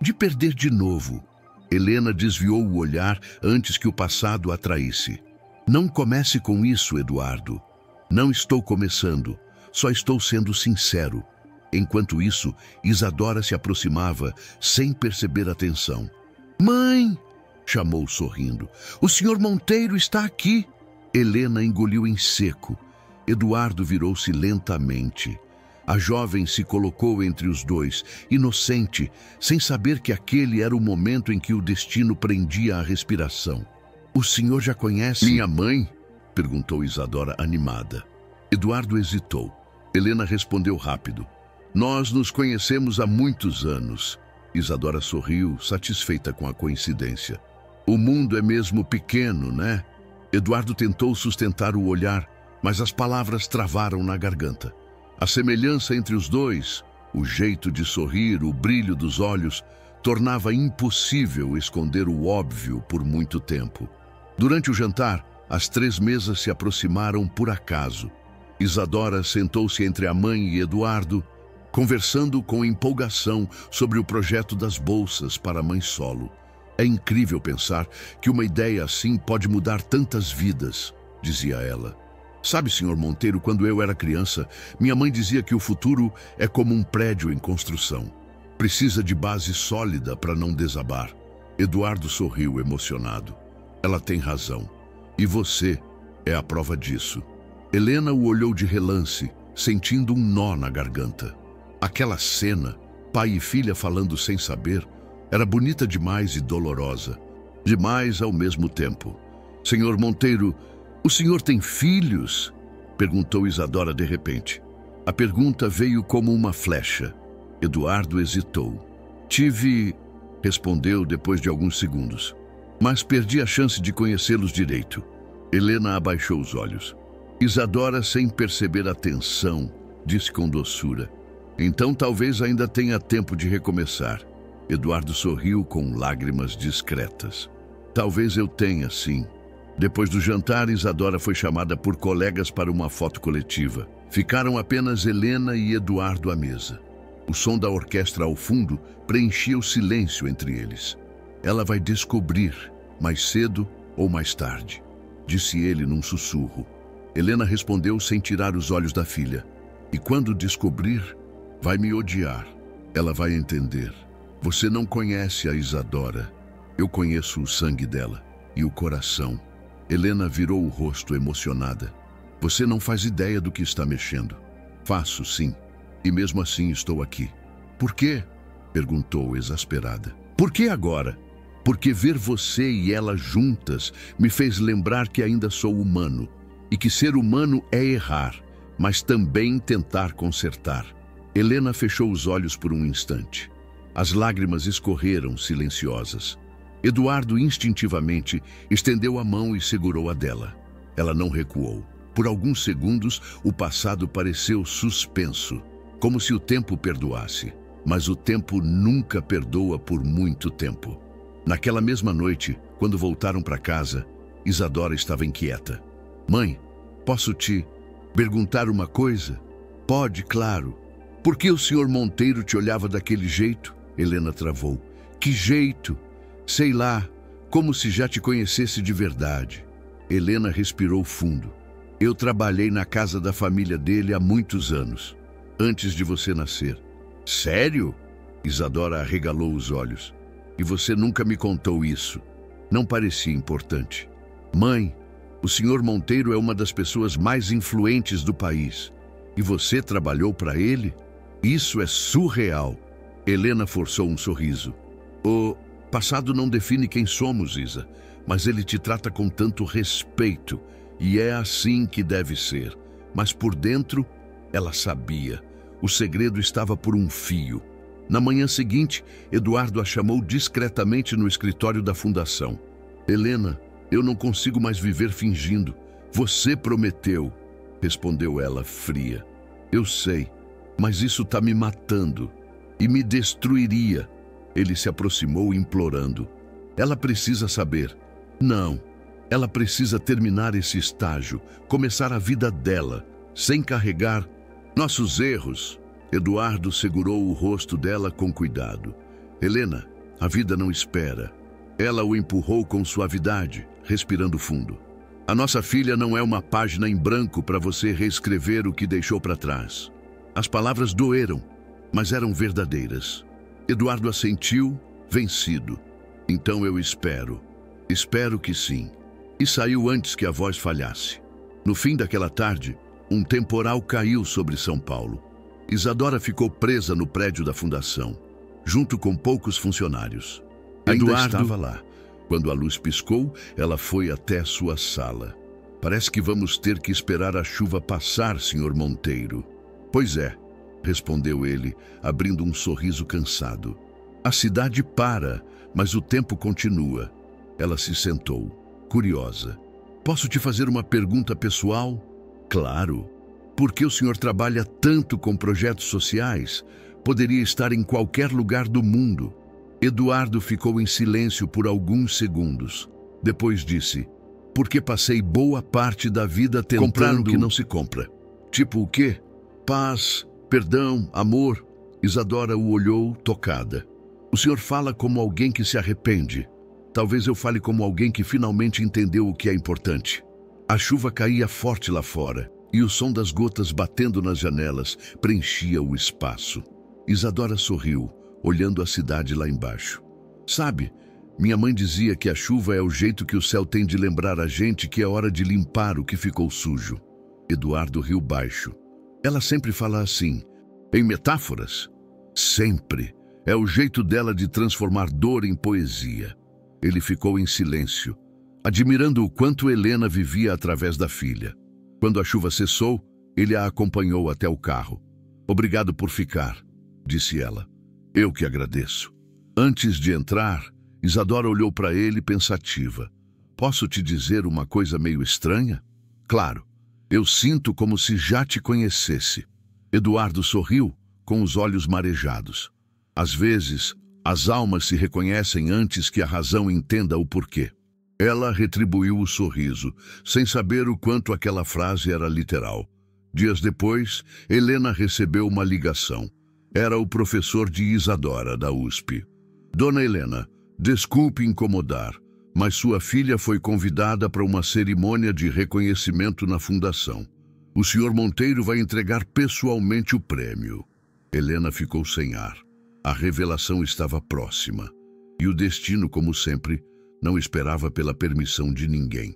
"De perder de novo." Helena desviou o olhar antes que o passado a traísse. "Não comece com isso, Eduardo." "Não estou começando, só estou sendo sincero." Enquanto isso, Isadora se aproximava, sem perceber a tensão. "Mãe!" chamou sorrindo. "O senhor Monteiro está aqui." Helena engoliu em seco. Eduardo virou-se lentamente. A jovem se colocou entre os dois, inocente, sem saber que aquele era o momento em que o destino prendia a respiração. "O senhor já conhece minha mãe?" perguntou Isadora, animada. Eduardo hesitou. Helena respondeu rápido. "Nós nos conhecemos há muitos anos." Isadora sorriu, satisfeita com a coincidência. "O mundo é mesmo pequeno, né?" Eduardo tentou sustentar o olhar, mas as palavras travaram na garganta. A semelhança entre os dois, o jeito de sorrir, o brilho dos olhos, tornava impossível esconder o óbvio por muito tempo. Durante o jantar, as três mesas se aproximaram por acaso. Isadora sentou-se entre a mãe e Eduardo, conversando com empolgação sobre o projeto das bolsas para a mãe solo. "É incrível pensar que uma ideia assim pode mudar tantas vidas", dizia ela. "Sabe, senhor Monteiro, quando eu era criança, minha mãe dizia que o futuro é como um prédio em construção. Precisa de base sólida para não desabar." Eduardo sorriu, emocionado. "Ela tem razão. E você é a prova disso." Helena o olhou de relance, sentindo um nó na garganta. Aquela cena, pai e filha falando sem saber, era bonita demais e dolorosa. Demais ao mesmo tempo. "Senhor Monteiro, o senhor tem filhos?" perguntou Isadora de repente. A pergunta veio como uma flecha. Eduardo hesitou. "Tive", respondeu depois de alguns segundos, "mas perdi a chance de conhecê-los direito." Helena abaixou os olhos. Isadora, sem perceber a tensão, disse com doçura: "Então talvez ainda tenha tempo de recomeçar." Eduardo sorriu com lágrimas discretas. Talvez eu tenha, sim. Depois do jantar, Isadora foi chamada por colegas para uma foto coletiva. Ficaram apenas Helena e Eduardo à mesa. O som da orquestra ao fundo preenchia o silêncio entre eles. Ela vai descobrir, mais cedo ou mais tarde, disse ele num sussurro. Helena respondeu sem tirar os olhos da filha. E quando descobrir, vai me odiar. Ela vai entender. Você não conhece a Isadora. Eu conheço o sangue dela e o coração. Helena virou o rosto emocionada. Você não faz ideia do que está mexendo. Faço, sim. E mesmo assim estou aqui. Por quê? Perguntou exasperada. Por que agora? Porque ver você e ela juntas me fez lembrar que ainda sou humano. E que ser humano é errar, mas também tentar consertar. Helena fechou os olhos por um instante. As lágrimas escorreram silenciosas. Eduardo instintivamente estendeu a mão e segurou a dela. Ela não recuou. Por alguns segundos, o passado pareceu suspenso, como se o tempo perdoasse. Mas o tempo nunca perdoa por muito tempo. Naquela mesma noite, quando voltaram para casa, Isadora estava inquieta. Mãe, posso te perguntar uma coisa? Pode, claro. Por que o senhor Monteiro te olhava daquele jeito? Helena travou. Que jeito? Sei lá, como se já te conhecesse de verdade. Helena respirou fundo. Eu trabalhei na casa da família dele há muitos anos, antes de você nascer. Sério? Isadora arregalou os olhos. E você nunca me contou isso. Não parecia importante. Mãe, o senhor Monteiro é uma das pessoas mais influentes do país. E você trabalhou para ele? Isso é surreal. Helena forçou um sorriso. O passado não define quem somos, Isa, mas ele te trata com tanto respeito. E é assim que deve ser. Mas por dentro, ela sabia. O segredo estava por um fio. Na manhã seguinte, Eduardo a chamou discretamente no escritório da fundação. Helena, eu não consigo mais viver fingindo. Você prometeu, respondeu ela fria. Eu sei, mas isso está me matando e me destruiria. Ele se aproximou implorando. Ela precisa saber. Não, ela precisa terminar esse estágio, começar a vida dela, sem carregar nossos erros. Eduardo segurou o rosto dela com cuidado. Helena, a vida não espera. Ela o empurrou com suavidade, respirando fundo. A nossa filha não é uma página em branco para você reescrever o que deixou para trás. As palavras doeram, mas eram verdadeiras. Eduardo assentiu, vencido. Então eu espero. Espero que sim. E saiu antes que a voz falhasse. No fim daquela tarde, um temporal caiu sobre São Paulo. Isadora ficou presa no prédio da fundação, junto com poucos funcionários. Eduardo estava lá. Quando a luz piscou, ela foi até sua sala. Parece que vamos ter que esperar a chuva passar, senhor Monteiro. Pois é, respondeu ele, abrindo um sorriso cansado. A cidade para, mas o tempo continua. Ela se sentou, curiosa. Posso te fazer uma pergunta pessoal? Claro. Por que o senhor trabalha tanto com projetos sociais? Poderia estar em qualquer lugar do mundo. Eduardo ficou em silêncio por alguns segundos. Depois disse, porque passei boa parte da vida tentando... Comprar o que não se compra. Tipo o quê? Paz, perdão, amor. Isadora o olhou, tocada. O senhor fala como alguém que se arrepende. Talvez eu fale como alguém que finalmente entendeu o que é importante. A chuva caía forte lá fora. E o som das gotas batendo nas janelas preenchia o espaço. Isadora sorriu, olhando a cidade lá embaixo. Sabe, minha mãe dizia que a chuva é o jeito que o céu tem de lembrar a gente que é hora de limpar o que ficou sujo. Eduardo riu baixo. Ela sempre fala assim, em metáforas? Sempre. É o jeito dela de transformar dor em poesia. Ele ficou em silêncio, admirando o quanto Helena vivia através da filha. Quando a chuva cessou, ele a acompanhou até o carro. Obrigado por ficar, disse ela. Eu que agradeço. Antes de entrar, Isadora olhou para ele pensativa. Posso te dizer uma coisa meio estranha? Claro, eu sinto como se já te conhecesse. Eduardo sorriu, com os olhos marejados. Às vezes, As almas se reconhecem antes que a razão entenda o porquê. Ela retribuiu o sorriso, sem saber o quanto aquela frase era literal. Dias depois, Helena recebeu uma ligação. Era o professor de Isadora, da USP. Dona Helena, desculpe incomodar, mas sua filha foi convidada para uma cerimônia de reconhecimento na fundação. O senhor Monteiro vai entregar pessoalmente o prêmio. Helena ficou sem ar. A revelação estava próxima. E o destino, como sempre, não esperava pela permissão de ninguém.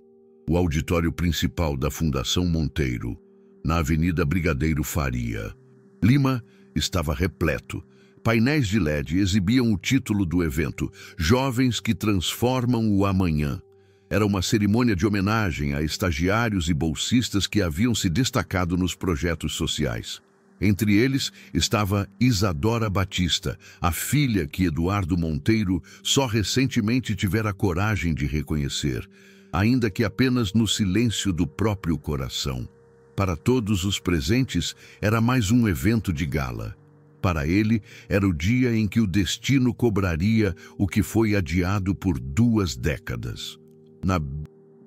O auditório principal da Fundação Monteiro, na Avenida Brigadeiro Faria, Lima, estava repleto. Painéis de LED exibiam o título do evento, Jovens que Transformam o Amanhã. Era uma cerimônia de homenagem a estagiários e bolsistas que haviam se destacado nos projetos sociais. Entre eles estava Isadora Batista, a filha que Eduardo Monteiro só recentemente tivera coragem de reconhecer, ainda que apenas no silêncio do próprio coração. Para todos os presentes, era mais um evento de gala. Para ele, era o dia em que o destino cobraria o que foi adiado por 2 décadas. Na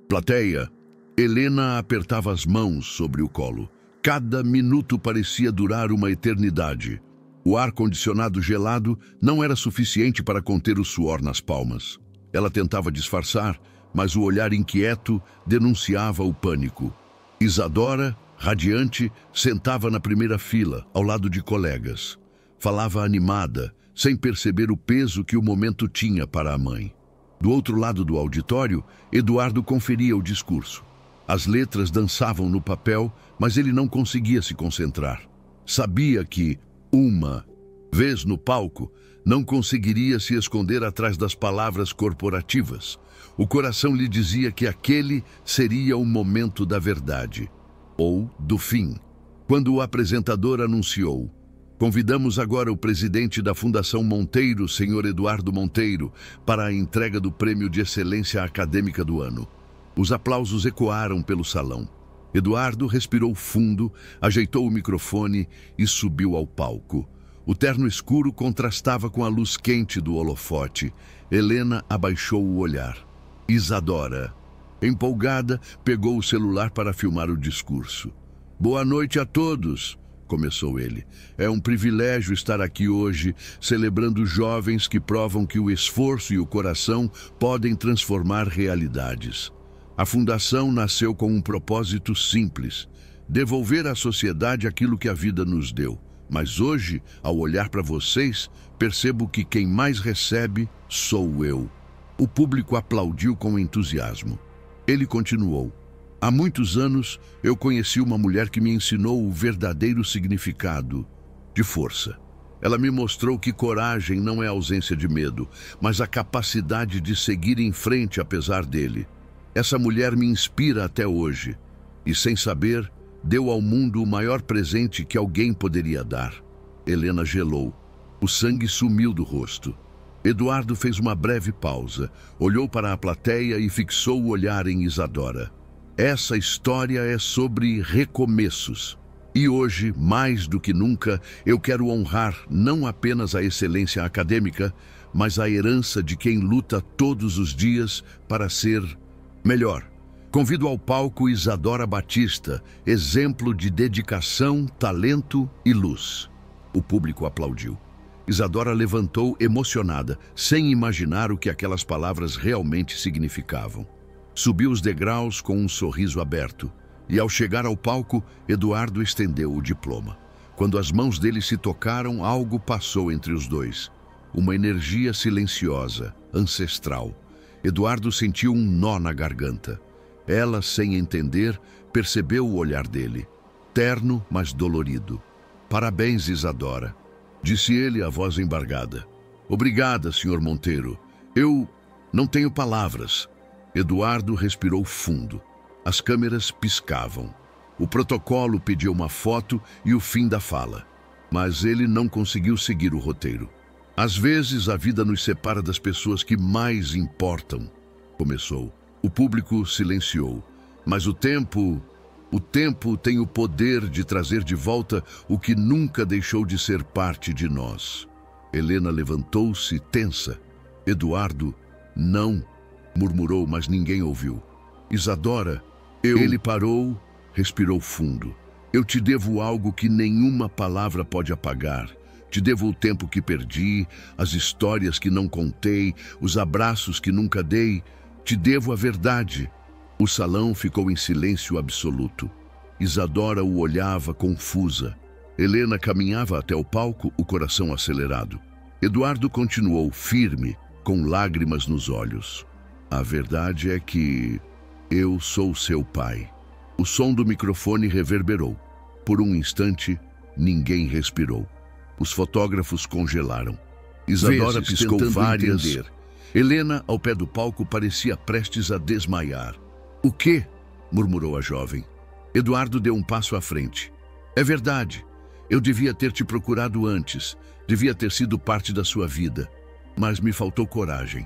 plateia, Helena apertava as mãos sobre o colo. Cada minuto parecia durar uma eternidade. O ar-condicionado gelado não era suficiente para conter o suor nas palmas. Ela tentava disfarçar, mas o olhar inquieto denunciava o pânico. Isadora, radiante, sentava na primeira fila, ao lado de colegas. Falava animada, sem perceber o peso que o momento tinha para a mãe. Do outro lado do auditório, Eduardo conferia o discurso. As letras dançavam no papel, mas ele não conseguia se concentrar. Sabia que, uma vez no palco, não conseguiria se esconder atrás das palavras corporativas. O coração lhe dizia que aquele seria o momento da verdade, ou do fim. Quando o apresentador anunciou: "Convidamos agora o presidente da Fundação Monteiro, Sr. Eduardo Monteiro, para a entrega do Prêmio de Excelência Acadêmica do Ano." Os aplausos ecoaram pelo salão. Eduardo respirou fundo, ajeitou o microfone e subiu ao palco. O terno escuro contrastava com a luz quente do holofote. Helena abaixou o olhar. Isadora, empolgada, pegou o celular para filmar o discurso. "Boa noite a todos", começou ele. "É um privilégio estar aqui hoje, celebrando jovens que provam que o esforço e o coração podem transformar realidades. A Fundação nasceu com um propósito simples: devolver à sociedade aquilo que a vida nos deu. Mas hoje, ao olhar para vocês, percebo que quem mais recebe sou eu." O público aplaudiu com entusiasmo. Ele continuou: "Há muitos anos, eu conheci uma mulher que me ensinou o verdadeiro significado de força. Ela me mostrou que coragem não é ausência de medo, mas a capacidade de seguir em frente apesar dele. Essa mulher me inspira até hoje, e sem saber, deu ao mundo o maior presente que alguém poderia dar." Helena gelou. O sangue sumiu do rosto. Eduardo fez uma breve pausa, olhou para a plateia e fixou o olhar em Isadora. Essa história é sobre recomeços. E hoje, mais do que nunca, eu quero honrar não apenas a excelência acadêmica, mas a herança de quem luta todos os dias para ser melhor. Convido ao palco Isadora Batista, exemplo de dedicação, talento e luz. O público aplaudiu. Isadora levantou emocionada, sem imaginar o que aquelas palavras realmente significavam. Subiu os degraus com um sorriso aberto, e ao chegar ao palco, Eduardo estendeu o diploma. Quando as mãos dele se tocaram, algo passou entre os dois. Uma energia silenciosa, ancestral. Eduardo sentiu um nó na garganta. Ela, sem entender, percebeu o olhar dele. Terno, mas dolorido. "Parabéns, Isadora", disse ele, a voz embargada. "Obrigada, Sr. Monteiro. Eu não tenho palavras." Eduardo respirou fundo. As câmeras piscavam. O protocolo pediu uma foto e o fim da fala. Mas ele não conseguiu seguir o roteiro. "Às vezes a vida nos separa das pessoas que mais importam", começou. O público silenciou. "Mas o tempo tem o poder de trazer de volta o que nunca deixou de ser parte de nós." Helena levantou-se, tensa. Eduardo, não, murmurou, mas ninguém ouviu. Isadora, Ele parou, respirou fundo. Eu te devo algo que nenhuma palavra pode apagar. Te devo o tempo que perdi, as histórias que não contei, os abraços que nunca dei. Te devo a verdade. O salão ficou em silêncio absoluto. Isadora o olhava confusa. Helena caminhava até o palco, o coração acelerado. Eduardo continuou firme, com lágrimas nos olhos. A verdade é que eu sou seu pai. O som do microfone reverberou. Por um instante, ninguém respirou. Os fotógrafos congelaram. Isadora piscou várias. Helena, ao pé do palco, parecia prestes a desmaiar. O quê? Murmurou a jovem. Eduardo deu um passo à frente. É verdade. Eu devia ter te procurado antes. Devia ter sido parte da sua vida. Mas me faltou coragem.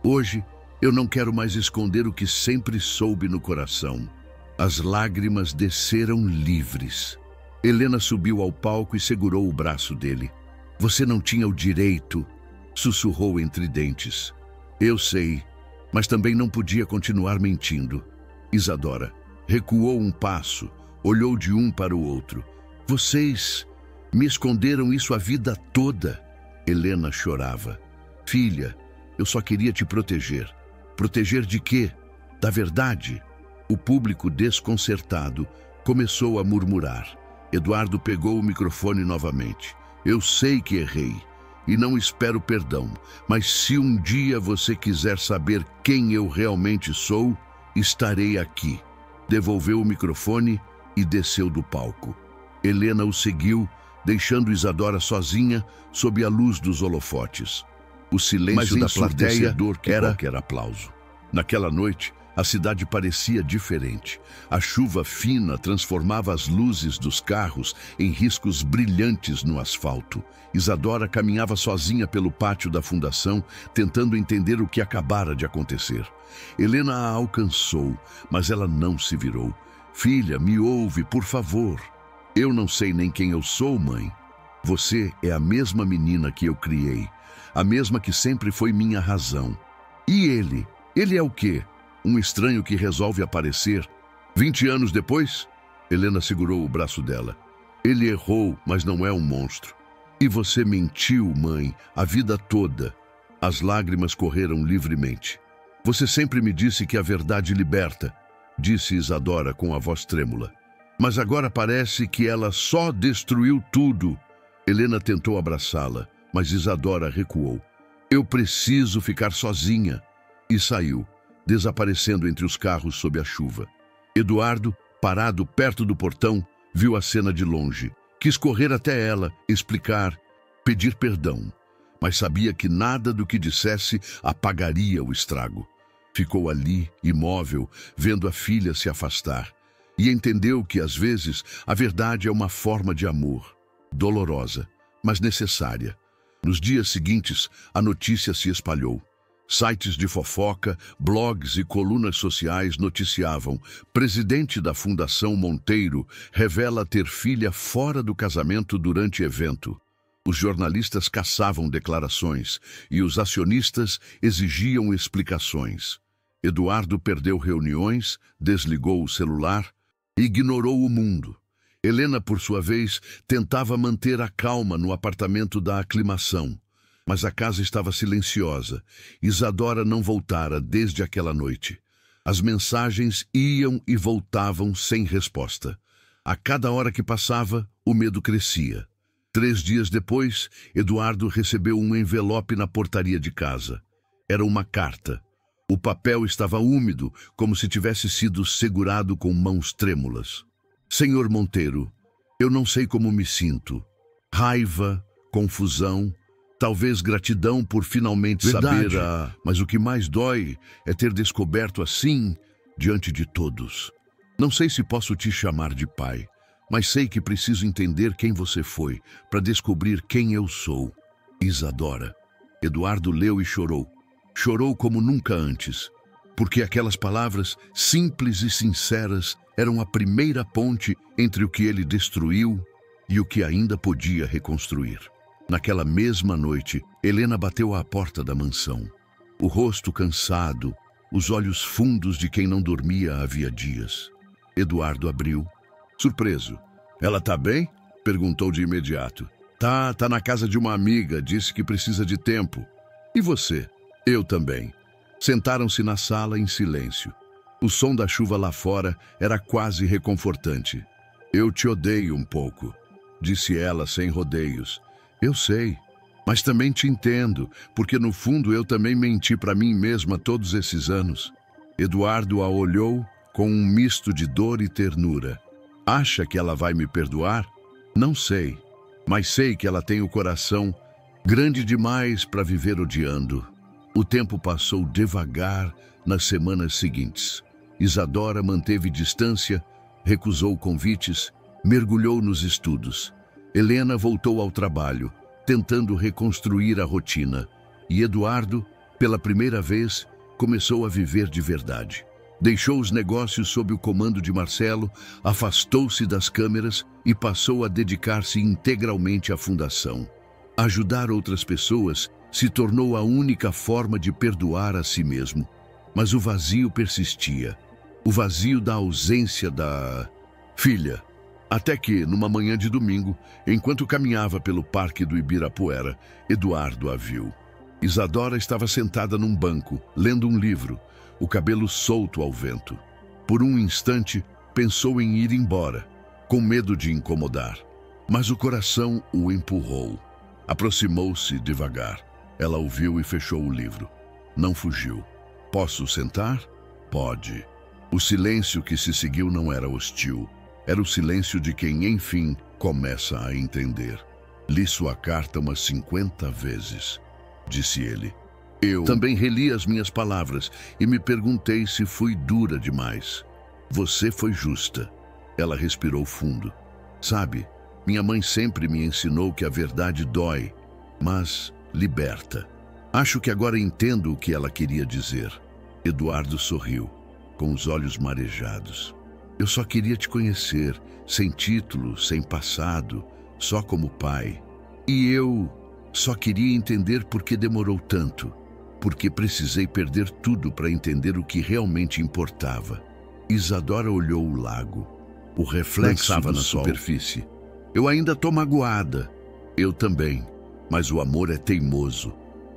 Hoje, eu não quero mais esconder o que sempre soube no coração. As lágrimas desceram livres. Helena subiu ao palco e segurou o braço dele. Você não tinha o direito, sussurrou entre dentes. Eu sei, mas também não podia continuar mentindo. Isadora recuou um passo, olhou de um para o outro. Vocês me esconderam isso a vida toda. Helena chorava. Filha, eu só queria te proteger. Proteger de quê? Da verdade. O público, desconcertado, começou a murmurar. Eduardo pegou o microfone novamente. Eu sei que errei e não espero perdão, mas se um dia você quiser saber quem eu realmente sou, estarei aqui. Devolveu o microfone e desceu do palco. Helena o seguiu, deixando Isadora sozinha sob a luz dos holofotes. O silêncio da plateia era qualquer aplauso. Naquela noite, a cidade parecia diferente. A chuva fina transformava as luzes dos carros em riscos brilhantes no asfalto. Isadora caminhava sozinha pelo pátio da fundação, tentando entender o que acabara de acontecer. Helena a alcançou, mas ela não se virou. Filha, me ouve, por favor. Eu não sei nem quem eu sou, mãe. Você é a mesma menina que eu criei, a mesma que sempre foi minha razão. E ele? Ele é o quê? Um estranho que resolve aparecer. 20 anos depois, Helena segurou o braço dela. Ele errou, mas não é um monstro. E você mentiu, mãe, a vida toda. As lágrimas correram livremente. Você sempre me disse que a verdade liberta, disse Isadora com a voz trêmula. Mas agora parece que ela só destruiu tudo. Helena tentou abraçá-la, mas Isadora recuou. Eu preciso ficar sozinha. E saiu, desaparecendo entre os carros sob a chuva. Eduardo, parado perto do portão, viu a cena de longe. Quis correr até ela, explicar, pedir perdão, mas sabia que nada do que dissesse apagaria o estrago. Ficou ali, imóvel, vendo a filha se afastar, e entendeu que, às vezes, a verdade é uma forma de amor, dolorosa, mas necessária. Nos dias seguintes, a notícia se espalhou. Sites de fofoca, blogs e colunas sociais noticiavam: presidente da Fundação Monteiro revela ter filha fora do casamento durante evento. Os jornalistas caçavam declarações e os acionistas exigiam explicações. Eduardo perdeu reuniões, desligou o celular e ignorou o mundo. Helena, por sua vez, tentava manter a calma no apartamento da aclimação. Mas a casa estava silenciosa. Isadora não voltara desde aquela noite. As mensagens iam e voltavam sem resposta. A cada hora que passava, o medo crescia. 3 dias depois, Eduardo recebeu um envelope na portaria de casa. Era uma carta. O papel estava úmido, como se tivesse sido segurado com mãos trêmulas. Senhor Monteiro, eu não sei como me sinto. Raiva, confusão, talvez gratidão por finalmente saber Mas o que mais dói é ter descoberto assim, diante de todos. Não sei se posso te chamar de pai, mas sei que preciso entender quem você foi, para descobrir quem eu sou. Isadora. Eduardo leu e chorou. Chorou como nunca antes, porque aquelas palavras, simples e sinceras, eram a primeira ponte entre o que ele destruiu e o que ainda podia reconstruir. Naquela mesma noite, Helena bateu à porta da mansão. O rosto cansado, os olhos fundos de quem não dormia havia dias. Eduardo abriu. Surpreso. "Ela tá bem?" perguntou de imediato. Tá na casa de uma amiga, disse que precisa de tempo." "E você?" "Eu também." Sentaram-se na sala em silêncio. O som da chuva lá fora era quase reconfortante. "Eu te odeio um pouco", disse ela sem rodeios. "Eu sei, mas também te entendo, porque no fundo eu também menti para mim mesma todos esses anos." Eduardo a olhou com um misto de dor e ternura. "Acha que ela vai me perdoar? Não sei, mas sei que ela tem o coração grande demais para viver odiando." O tempo passou devagar nas semanas seguintes. Isadora manteve distância, recusou convites, mergulhou nos estudos. Helena voltou ao trabalho, tentando reconstruir a rotina. E Eduardo, pela primeira vez, começou a viver de verdade. Deixou os negócios sob o comando de Marcelo, afastou-se das câmeras e passou a dedicar-se integralmente à fundação. Ajudar outras pessoas se tornou a única forma de perdoar a si mesmo. Mas o vazio persistia. O vazio da ausência da filha. Até que, numa manhã de domingo, enquanto caminhava pelo parque do Ibirapuera, Eduardo a viu. Isadora estava sentada num banco, lendo um livro, o cabelo solto ao vento. Por um instante, pensou em ir embora, com medo de incomodar. Mas o coração o empurrou. Aproximou-se devagar. Ela o viu e fechou o livro. Não fugiu. "Posso sentar?" "Pode." O silêncio que se seguiu não era hostil. Era o silêncio de quem, enfim, começa a entender. "Li sua carta umas 50 vezes", disse ele. "Eu também reli as minhas palavras e me perguntei se fui dura demais. Você foi justa." Ela respirou fundo. "Sabe, minha mãe sempre me ensinou que a verdade dói, mas liberta." Acho que agora entendo o que ela queria dizer." Eduardo sorriu, com os olhos marejados. "Eu só queria te conhecer, sem título, sem passado, só como pai. E eu só queria entender por que demorou tanto, porque precisei perder tudo para entender o que realmente importava." Isadora olhou o lago. O reflexo estava na superfície. "Eu ainda tô magoada." "Eu também, mas o amor é teimoso."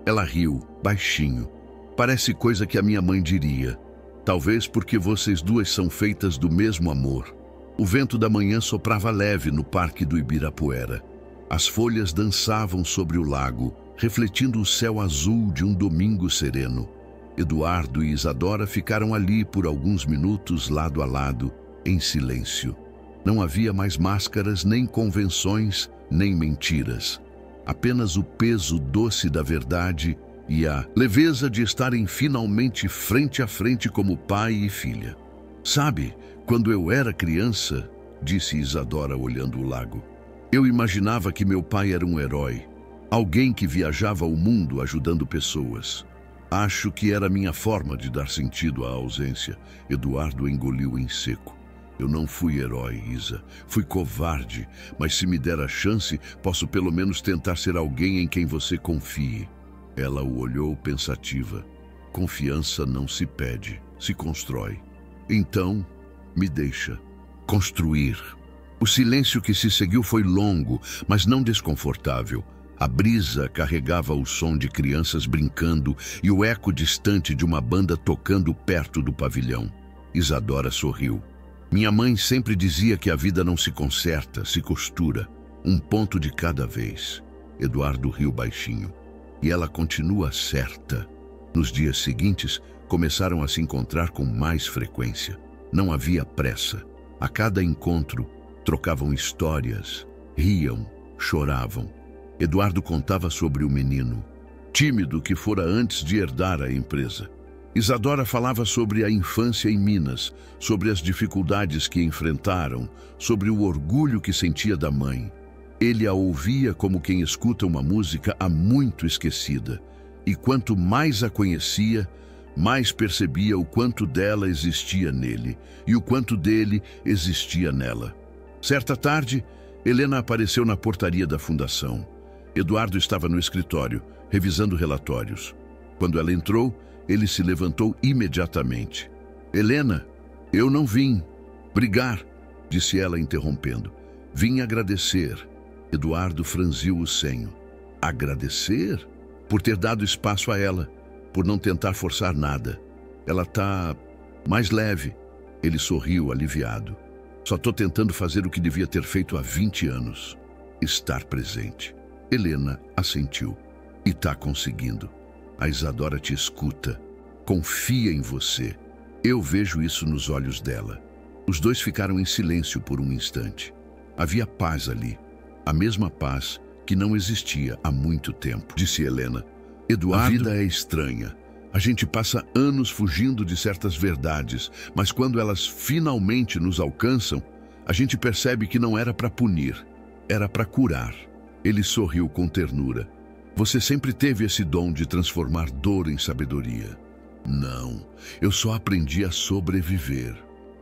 Ela riu, baixinho. "Parece coisa que a minha mãe diria. Talvez porque vocês duas são feitas do mesmo amor." O vento da manhã soprava leve no parque do Ibirapuera. As folhas dançavam sobre o lago, refletindo o céu azul de um domingo sereno. Eduardo e Isadora ficaram ali por alguns minutos, lado a lado, em silêncio. Não havia mais máscaras, nem convenções, nem mentiras. Apenas o peso doce da verdade e a leveza de estarem finalmente frente a frente como pai e filha. "Sabe, quando eu era criança", disse Isadora olhando o lago, "eu imaginava que meu pai era um herói, alguém que viajava o mundo ajudando pessoas. Acho que era minha forma de dar sentido à ausência." Eduardo engoliu em seco. "Eu não fui herói, Isa. Fui covarde, mas se me der a chance, posso pelo menos tentar ser alguém em quem você confie." Ela o olhou pensativa. "Confiança não se pede, se constrói. Então, me deixa construir." O silêncio que se seguiu foi longo, mas não desconfortável. A brisa carregava o som de crianças brincando e o eco distante de uma banda tocando perto do pavilhão. Isadora sorriu. "Minha mãe sempre dizia que a vida não se conserta, se costura. Um ponto de cada vez." Eduardo riu baixinho. "E ela continua certa." Nos dias seguintes, começaram a se encontrar com mais frequência. Não havia pressa. A cada encontro, trocavam histórias, riam, choravam. Eduardo contava sobre o menino, tímido que fora antes de herdar a empresa. Isadora falava sobre a infância em Minas, sobre as dificuldades que enfrentaram, sobre o orgulho que sentia da mãe. Ele a ouvia como quem escuta uma música há muito esquecida, e quanto mais a conhecia, mais percebia o quanto dela existia nele e o quanto dele existia nela. Certa tarde, Helena apareceu na portaria da fundação. Eduardo estava no escritório, revisando relatórios. Quando ela entrou, ele se levantou imediatamente. Helena, eu não vim brigar, disse ela interrompendo. Vim agradecer. Eduardo franziu o senho. Agradecer? Por ter dado espaço a ela, por não tentar forçar nada. Ela tá mais leve. Ele sorriu aliviado. Só tô tentando fazer o que devia ter feito há 20 anos. Estar presente. Helena assentiu. E tá conseguindo. A Isadora te escuta. Confia em você. Eu vejo isso nos olhos dela. Os dois ficaram em silêncio por um instante. Havia paz ali. A mesma paz que não existia há muito tempo, disse Helena. Eduardo, a vida é estranha. A gente passa anos fugindo de certas verdades, mas quando elas finalmente nos alcançam, a gente percebe que não era para punir, era para curar. Ele sorriu com ternura. Você sempre teve esse dom de transformar dor em sabedoria. Não, eu só aprendi a sobreviver.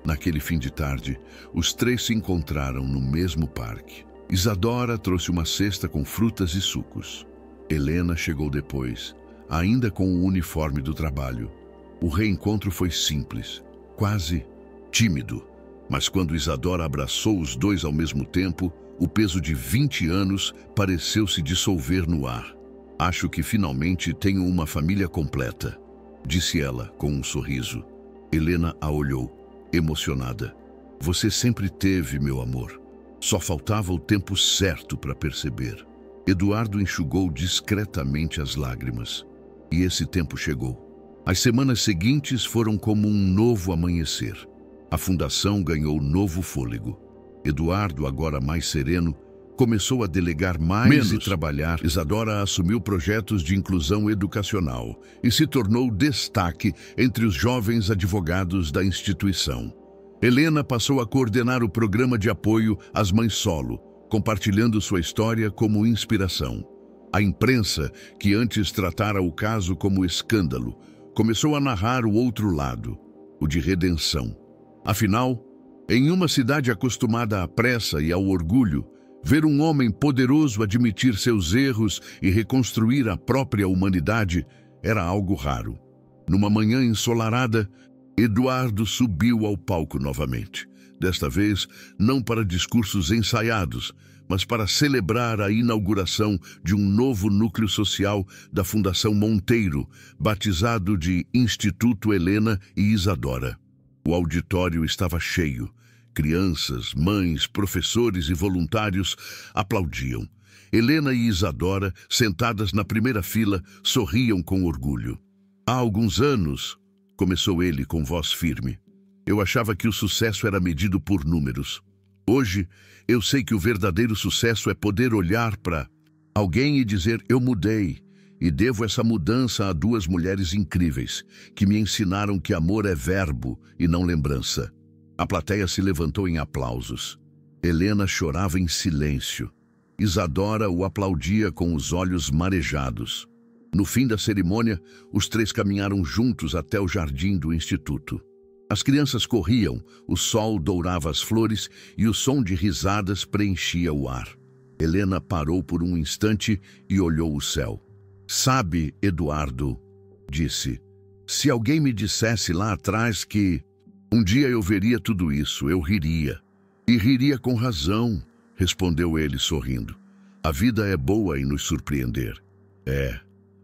Naquele fim de tarde, os três se encontraram no mesmo parque. Isadora trouxe uma cesta com frutas e sucos. Helena chegou depois, ainda com o uniforme do trabalho. O reencontro foi simples, quase tímido. Mas quando Isadora abraçou os dois ao mesmo tempo, o peso de 20 anos pareceu se dissolver no ar. Acho que finalmente tenho uma família completa, disse ela com um sorriso. Helena a olhou, emocionada. Você sempre teve, meu amor. Só faltava o tempo certo para perceber. Eduardo enxugou discretamente as lágrimas. E esse tempo chegou. As semanas seguintes foram como um novo amanhecer. A fundação ganhou novo fôlego. Eduardo, agora mais sereno, começou a delegar mais e trabalhar. Isadora assumiu projetos de inclusão educacional e se tornou destaque entre os jovens advogados da instituição. Helena passou a coordenar o programa de apoio às mães solo, compartilhando sua história como inspiração. A imprensa, que antes tratara o caso como escândalo, começou a narrar o outro lado, o de redenção. Afinal, em uma cidade acostumada à pressa e ao orgulho, ver um homem poderoso admitir seus erros e reconstruir a própria humanidade era algo raro. Numa manhã ensolarada, Eduardo subiu ao palco novamente. Desta vez, não para discursos ensaiados, mas para celebrar a inauguração de um novo núcleo social da Fundação Monteiro, batizado de Instituto Helena e Isadora. O auditório estava cheio. Crianças, mães, professores e voluntários aplaudiam. Helena e Isadora, sentadas na primeira fila, sorriam com orgulho. Há alguns anos, começou ele com voz firme, eu achava que o sucesso era medido por números. Hoje, eu sei que o verdadeiro sucesso é poder olhar para alguém e dizer, eu mudei, e devo essa mudança a duas mulheres incríveis, que me ensinaram que amor é verbo e não lembrança. A plateia se levantou em aplausos. Helena chorava em silêncio. Isadora o aplaudia com os olhos marejados. No fim da cerimônia, os três caminharam juntos até o jardim do instituto. As crianças corriam, o sol dourava as flores e o som de risadas preenchia o ar. Helena parou por um instante e olhou o céu. Sabe, Eduardo, disse, se alguém me dissesse lá atrás que um dia eu veria tudo isso, eu riria. E riria com razão, respondeu ele sorrindo. A vida é boa em nos surpreender. É.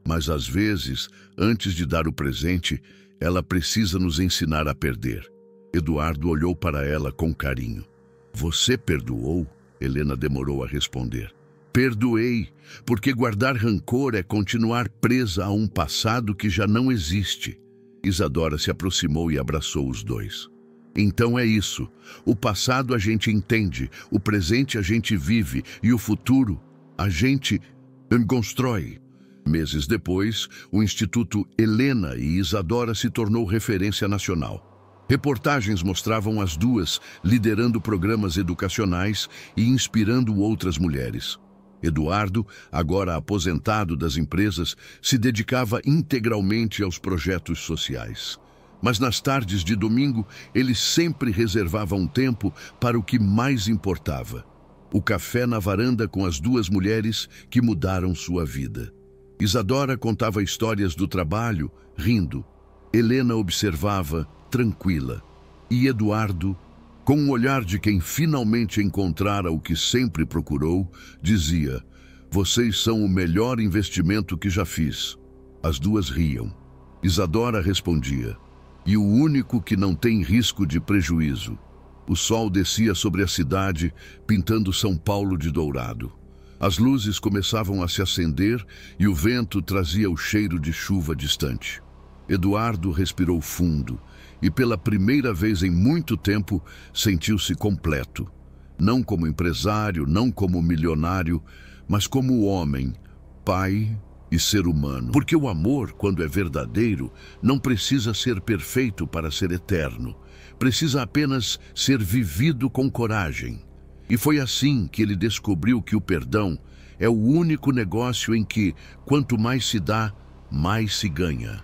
Mas às vezes, antes de dar o presente, ela precisa nos ensinar a perder. Eduardo olhou para ela com carinho. Você perdoou? Helena demorou a responder. Perdoei, porque guardar rancor é continuar presa a um passado que já não existe. Isadora se aproximou e abraçou os dois. Então é isso. O passado a gente entende, o presente a gente vive e o futuro a gente constrói. Meses depois, o Instituto Helena e Isadora se tornou referência nacional. Reportagens mostravam as duas liderando programas educacionais e inspirando outras mulheres. Eduardo, agora aposentado das empresas, se dedicava integralmente aos projetos sociais. Mas nas tardes de domingo, ele sempre reservava um tempo para o que mais importava: o café na varanda com as duas mulheres que mudaram sua vida. Isadora contava histórias do trabalho, rindo. Helena observava, tranquila. E Eduardo, com um olhar de quem finalmente encontrara o que sempre procurou, dizia: "Vocês são o melhor investimento que já fiz." As duas riam. Isadora respondia: "E o único que não tem risco de prejuízo." O sol descia sobre a cidade, pintando São Paulo de dourado. As luzes começavam a se acender e o vento trazia o cheiro de chuva distante. Eduardo respirou fundo e, pela primeira vez em muito tempo, sentiu-se completo. Não como empresário, não como milionário, mas como homem, pai e ser humano. Porque o amor, quando é verdadeiro, não precisa ser perfeito para ser eterno. Precisa apenas ser vivido com coragem. E foi assim que ele descobriu que o perdão é o único negócio em que, quanto mais se dá, mais se ganha.